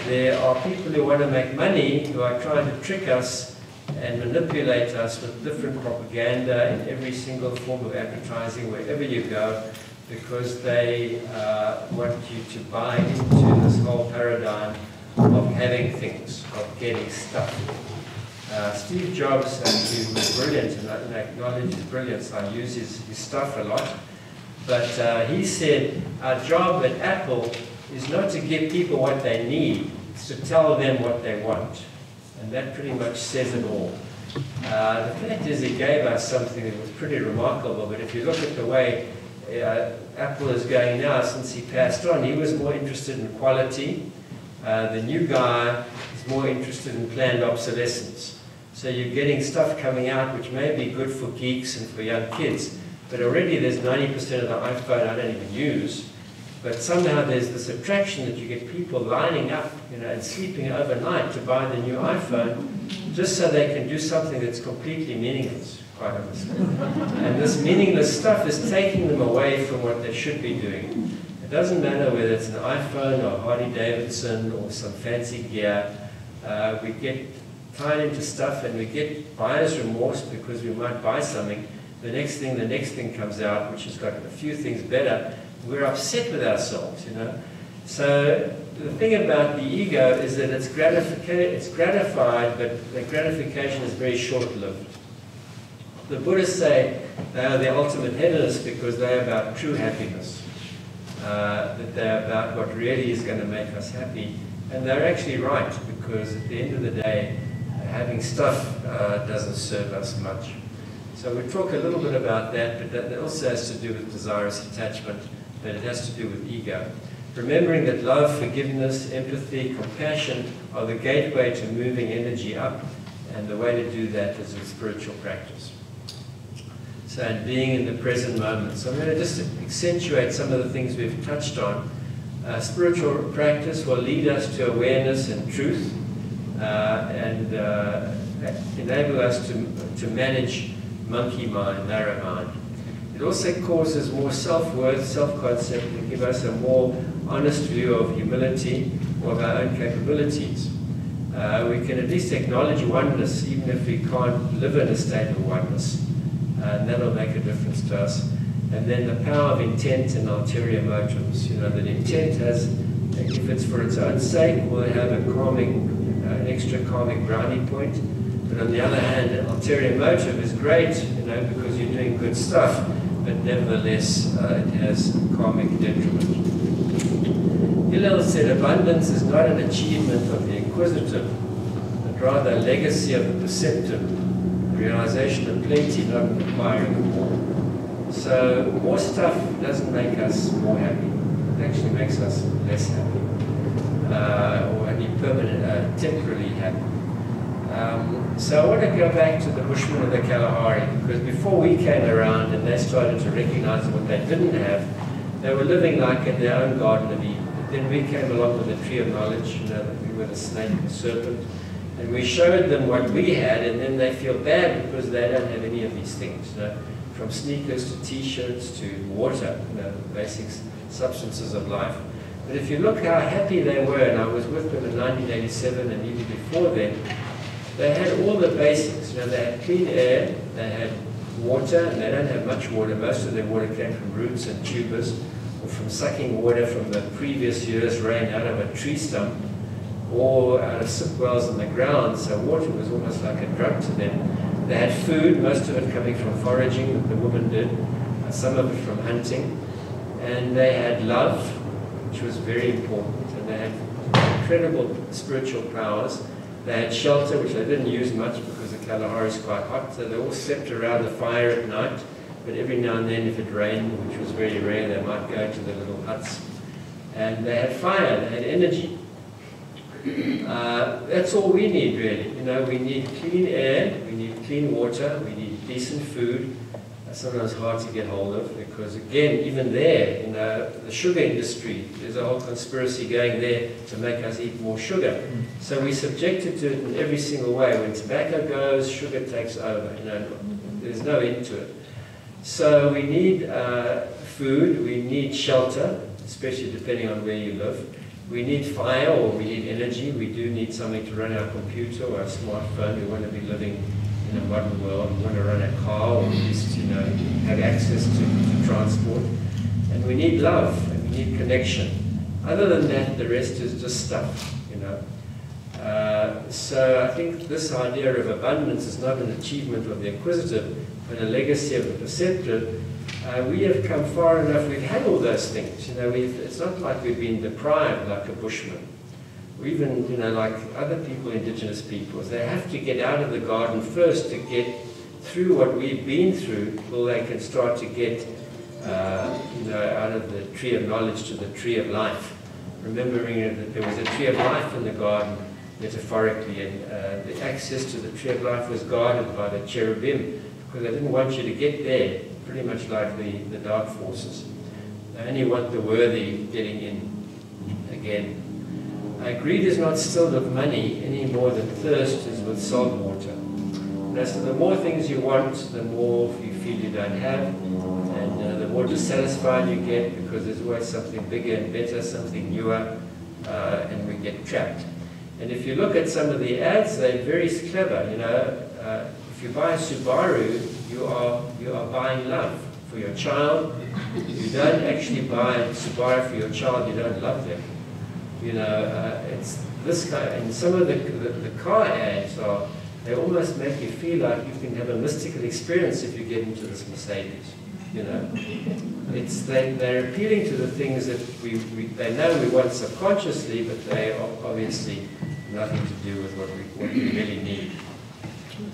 A: There are people who want to make money who are trying to trick us and manipulate us with different propaganda in every single form of advertising, wherever you go, because they want you to buy into this whole paradigm of having things, of getting stuff. Steve Jobs, who was brilliant, and I acknowledge his brilliance, I use his stuff a lot, but he said, our job at Apple is not to give people what they need, it's to tell them what they want. And that pretty much says it all. The fact is, he gave us something that was pretty remarkable, but if you look at the way Apple is going now, since he passed on, he was more interested in quality. The new guy is more interested in planned obsolescence. So you're getting stuff coming out which may be good for geeks and for young kids, but already there's 90% of the iPhone I don't even use. But somehow there's this attraction that you get people lining up, you know, and sleeping overnight to buy the new iPhone just so they can do something that's completely meaningless, quite honestly. And this meaningless stuff is taking them away from what they should be doing. It doesn't matter whether it's an iPhone or Harley-Davidson or some fancy gear. We get tied into stuff and we get buyer's remorse because we might buy something. The next thing comes out, which has got a few things better. We're upset with ourselves, you know. So the thing about the ego is that it's gratified, but the gratification is very short-lived. The Buddhists say they are the ultimate hedonists because they're about true happiness. That they're about what really is going to make us happy. And they're actually right, because at the end of the day, having stuff doesn't serve us much. So we talk a little bit about that, but that also has to do with desirous attachment, but it has to do with ego. Remembering that love, forgiveness, empathy, compassion are the gateway to moving energy up, and the way to do that is with spiritual practice. So, and being in the present moment. So I'm going to just accentuate some of the things we've touched on. Spiritual practice will lead us to awareness and truth, and enable us to manage monkey mind, narrow mind. It also causes more self-worth, self-concept, and give us a more honest view of humility or of our own capabilities. We can at least acknowledge oneness, even if we can't live in a state of oneness, and that'll make a difference to us. And then the power of intent and ulterior motives. You know, that intent has, if it's for its own sake, will have a karmic, an extra karmic brownie point. But on the other hand, an ulterior motive is great, you know, because you're doing good stuff, but nevertheless, it has karmic detriment. Hillel said, abundance is not an achievement of the inquisitive, but rather a legacy of the perceptive, the realization of plenty, not acquiring more. So more stuff doesn't make us more happy. It actually makes us less happy, or only temporarily happy. So I want to go back to the Bushmen of the Kalahari, because before we came around and they started to recognize what they didn't have, they were living like in their own Garden of Eden. But then we came along with the tree of knowledge, you know, that we were the snake and the serpent, and we showed them what we had, and then they feel bad because they don't have any of these things. You know, from sneakers to t-shirts to water, you know, the basic substances of life. But if you look how happy they were, and I was with them in 1987 and even before then, they had all the basics. You know, they had clean air, they had water, and they don't have much water. Most of their water came from roots and tubers, or from sucking water from the previous year's rain out of a tree stump, or out of sip wells in the ground. So water was almost like a drug to them. They had food, most of it coming from foraging that the woman did, some of it from hunting. And they had love, which was very important. And they had incredible spiritual powers. They had shelter, which they didn't use much because the Kalahari is quite hot. So they all slept around the fire at night. But every now and then, if it rained, which was very rare, they might go to the little huts. And they had fire, they had energy. That's all we need, really. You know, we need clean air, we need clean water, we need decent food. That's sometimes hard to get hold of because, again, even there, you know, the sugar industry, there's a whole conspiracy going there to make us eat more sugar. So we're subjected to it in every single way. When tobacco goes, sugar takes over. You know, there's no end to it. So we need food, we need shelter, especially depending on where you live. We need fire, or we need energy. We do need something to run our computer or our smartphone. We want to be living in a modern world. We want to run a car, or at least, you know, have access to transport. And we need love, and we need connection. Other than that, the rest is just stuff, you know. So I think this idea of abundance is not an achievement of the inquisitive, but a legacy of the perceptive. We have come far enough, we've had all those things, you know, it's not like we've been deprived like a bushman, or even, you know, like other people, indigenous peoples. They have to get out of the garden first to get through what we've been through, till they can start to get, you know, out of the tree of knowledge to the tree of life. Remembering that there was a tree of life in the garden, metaphorically, and the access to the tree of life was guarded by the cherubim, because they didn't want you to get there, pretty much like the dark forces. They only want the worthy getting in again. Greed is not stilled with money any more than thirst is with salt water. So the more things you want, the more you feel you don't have, and the more dissatisfied you get, because there's always something bigger and better, something newer, and we get trapped. And if you look at some of the ads, they're very clever. You know, if you buy a Subaru, you are buying love for your child. You don't actually buy a Subaru for your child, you don't love them. You know, it's this kind, and some of the car ads they almost make you feel like you can have a mystical experience if you get into this Mercedes. You know, they're appealing to the things that they know we want subconsciously, but they are obviously nothing to do with what we really need.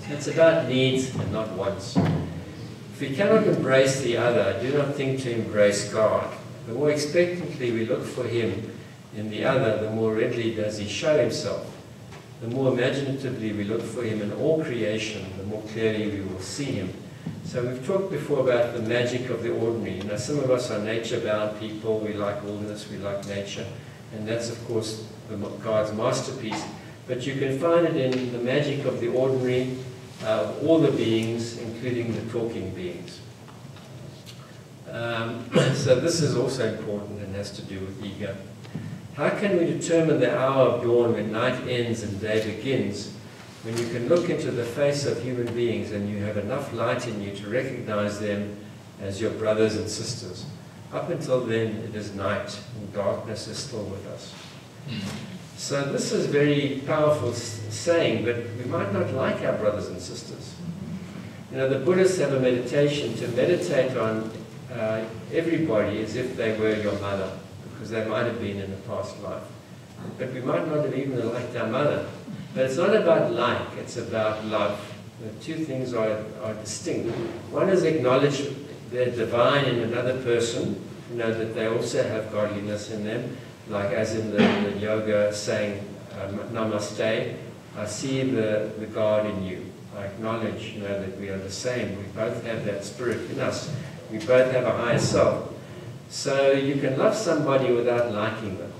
A: So it's about needs and not wants. If we cannot embrace the other, do not think to embrace God. The more expectantly we look for Him in the other, the more readily does He show Himself. The more imaginatively we look for Him in all creation, the more clearly we will see Him. So we've talked before about the magic of the ordinary. You know, some of us are nature-bound people. We like wilderness, we like nature. And that's, of course, God's masterpiece. But you can find it in the magic of the ordinary, of all the beings, including the talking beings. So this is also important and has to do with ego. How can we determine the hour of dawn when night ends and day begins, when you can look into the face of human beings and you have enough light in you to recognize them as your brothers and sisters? Up until then, it is night, and darkness is still with us. So this is a very powerful saying, but we might not like our brothers and sisters. You know, the Buddhists have a meditation to meditate on everybody as if they were your mother, because they might have been in a past life. But we might not have even liked our mother. But it's not about like, it's about love. The two things are distinct. One is acknowledge the divine in another person, you know, that they also have godliness in them, like as in the yoga saying, namaste, I see the God in you. I acknowledge, you know, that we are the same. We both have that spirit in us. We both have a higher self. So you can love somebody without liking them.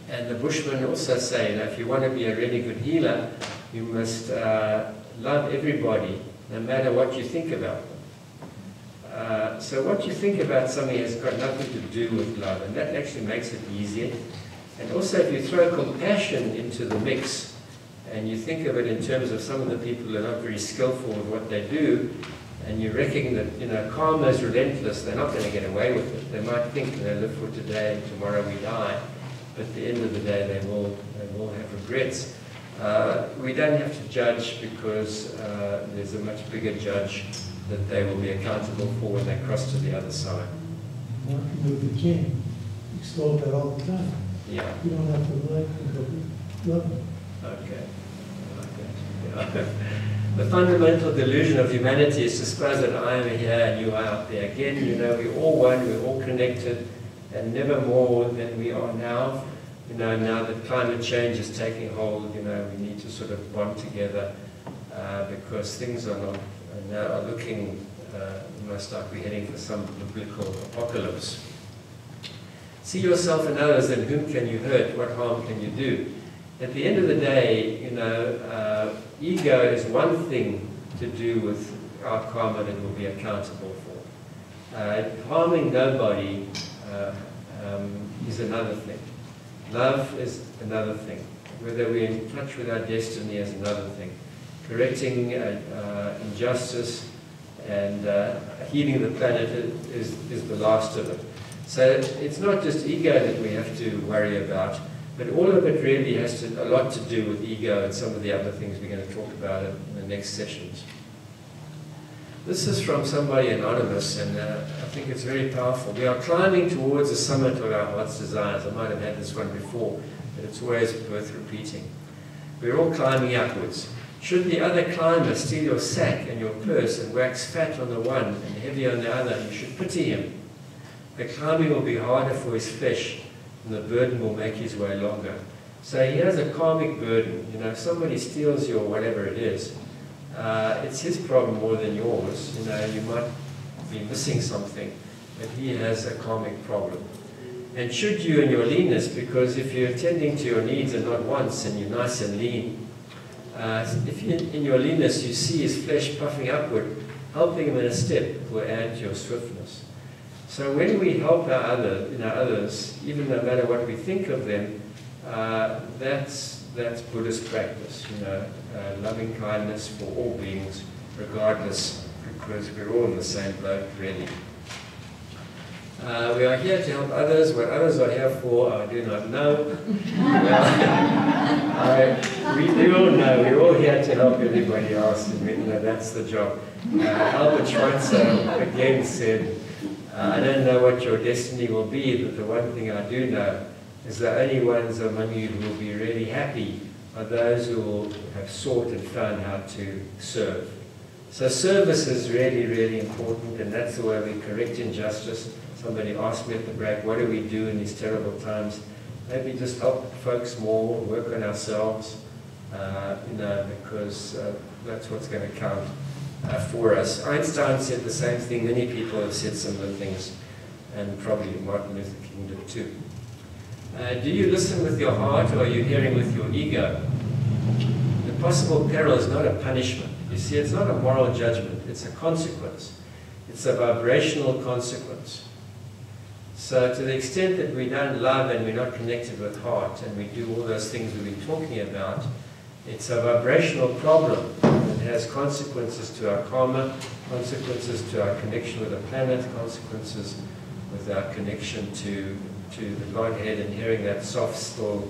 A: And the Bushmen also say, you know, if you want to be a really good healer, you must love everybody, no matter what you think about them. So what you think about somebody has got nothing to do with love, and that actually makes it easier. And also, if you throw compassion into the mix, and you think of it in terms of some of the people who are not very skillful with what they do, and you reckon that, you know, karma is relentless, they're not going to get away with it. They might think they live for today and tomorrow we die, but at the end of the day they will have regrets. We don't have to judge, because there's a much bigger judge that they will be accountable for when they cross to the other side.
B: Martin Luther King extolled that all the time.
A: Yeah.
B: You don't have to like them, but love them.
A: Okay. I like that. Yeah. The fundamental delusion of humanity is to suppose that I am here and you are out there. Again, you know, we're all one, we're all connected, and never more than we are now. You know, now that climate change is taking hold, you know, we need to sort of bond together because things are not, now are looking almost like we're heading for some biblical apocalypse. See yourself and others, and whom can you hurt? What harm can you do? At the end of the day, you know, ego is one thing to do with our karma that we'll be accountable for. Harming nobody is another thing. Love is another thing. Whether we're in touch with our destiny is another thing. Correcting injustice and healing the planet is the last of it. So it's not just ego that we have to worry about, but all of it really has a lot to do with ego and some of the other things we're going to talk about in the next sessions. This is from somebody anonymous, and I think it's very powerful. We are climbing towards the summit of our heart's desires. I might have had this one before, but it's always worth repeating. We're all climbing upwards. Should the other climber steal your sack and your purse and wax fat on the one and heavy on the other, you should pity him. The climbing will be harder for his flesh, and the burden will make his way longer. So he has a karmic burden. You know, if somebody steals your whatever it is, it's his problem more than yours. You know, you might be missing something, but he has a karmic problem. And should you in your leanness, because if you're attending to your needs and not wants, and you're nice and lean, if in your leanness you see his flesh puffing upward, helping him in a step will add to your swiftness. So when we help our others, even no matter what we think of them, that's Buddhist practice. You know, loving kindness for all beings, regardless, because we're all in the same boat, really. We are here to help others. What others are here for, I do not know. We all know. We're all here to help everybody else. That's the job. Albert Schweitzer again said, I don't know what your destiny will be, but the one thing I do know is the only ones among you who will be really happy are those who will have sought and found how to serve. So service is really, really important, and that's the way we correct injustice. Somebody asked me at the break, what do we do in these terrible times? Maybe just help folks more, work on ourselves, because that's what's going to count for us. Einstein said the same thing. Many people have said similar things, and probably Martin Luther King did too. Do you listen with your heart, or are you hearing with your ego? The possible peril is not a punishment. You see, it's not a moral judgment. It's a consequence. It's a vibrational consequence. So to the extent that we don't love and we're not connected with heart, and we do all those things we've been talking about, it's a vibrational problem. It has consequences to our karma, consequences to our connection with the planet, consequences with our connection to the Godhead and hearing that soft, still,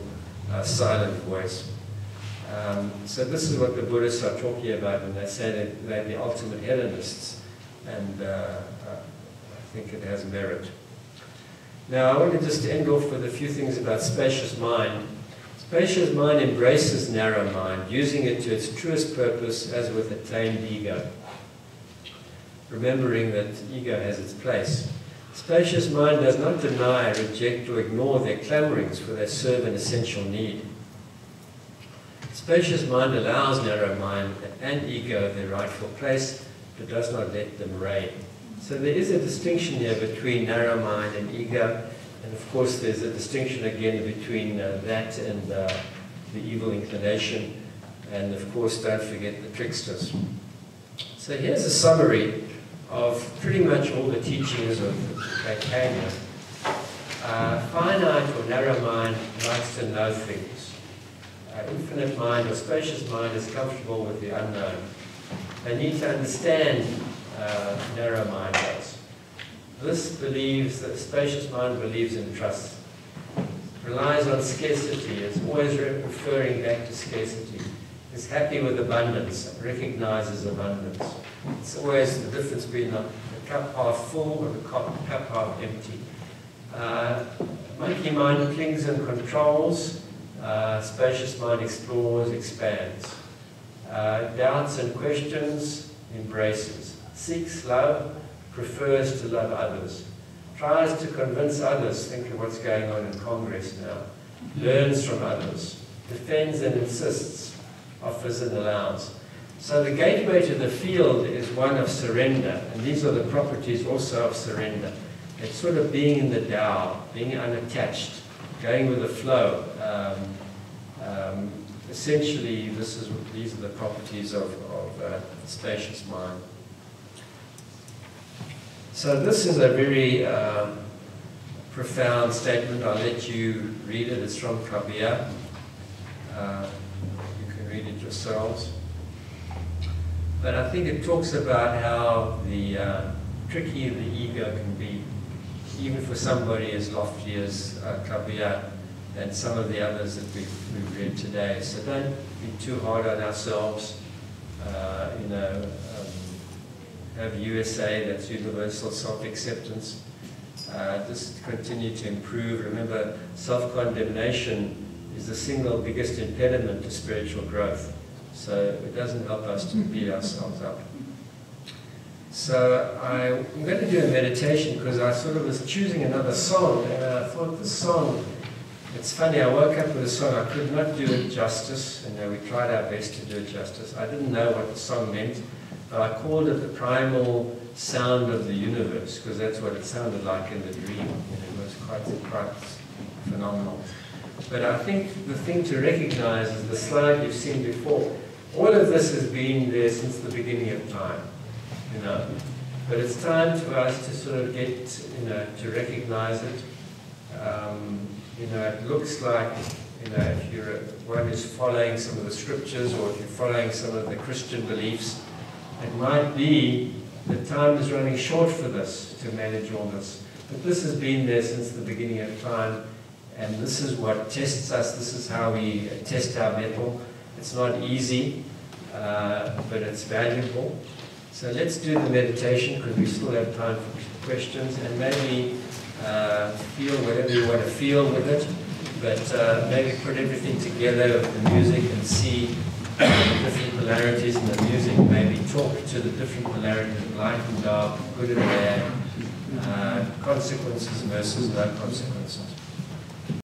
A: silent voice. So this is what the Buddhists are talking about when they say that they're the ultimate hedonists, and I think it has merit. Now I want to just end off with a few things about spacious mind. Spacious mind embraces narrow mind, using it to its truest purpose as with a tamed ego, remembering that ego has its place. Spacious mind does not deny, reject, or ignore their clamorings, for they serve an essential need. Spacious mind allows narrow mind and ego their rightful place, but does not let them reign. So there is a distinction here between narrow mind and ego, and of course there's a distinction again between that and the evil inclination, and of course don't forget the tricksters. So here's a summary of pretty much all the teachings of Caicania. Finite or narrow mind likes to know things. Infinite mind or spacious mind is comfortable with the unknown. They need to understand narrow mind does. This believes that spacious mind believes in trust, relies on scarcity, is always referring back to scarcity, is happy with abundance, recognizes abundance. It's always the difference between the cup half full or the cup half empty. Monkey mind clings and controls, spacious mind explores, expands. Doubts and questions, embraces. Seeks love, prefers to love others. Tries to convince others, think of what's going on in Congress now. Learns from others. Defends and insists, offers and allows. So the gateway to the field is one of surrender, and these are the properties also of surrender. It's sort of being in the Tao, being unattached, going with the flow. Essentially, these are the properties of spacious mind. So this is a very profound statement. I'll let you read it. It's from Kabir. You can read it yourselves. But I think it talks about how tricky the ego can be, even for somebody as lofty as Kabir and some of the others that we've read today. So don't be too hard on ourselves. Have USA, that's universal self-acceptance. Just continue to improve. Remember, self-condemnation is the single biggest impediment to spiritual growth. So it doesn't help us to beat ourselves up. So I'm going to do a meditation because I sort of was choosing another song, and I thought the song, it's funny, I woke up with a song, I could not do it justice. We tried our best to do it justice. I didn't know what the song meant, but I called it the primal sound of the universe, because that's what it sounded like in the dream. It was quite phenomenal. But I think the thing to recognize is the slide you've seen before. All of this has been there since the beginning of time, But it's time for us to sort of get, to recognize it. It looks like, if you're one who's following some of the scriptures, or if you're following some of the Christian beliefs, it might be that time is running short for this, to manage all this. But this has been there since the beginning of time, and this is what tests us. This is how we test our metal. It's not easy, but it's valuable. So let's do the meditation, because we still have time for questions, and maybe feel whatever you want to feel with it, but maybe put everything together with the music and see the different polarities in the music, maybe talk to the different polarities of light and dark, good and bad, consequences versus no consequences.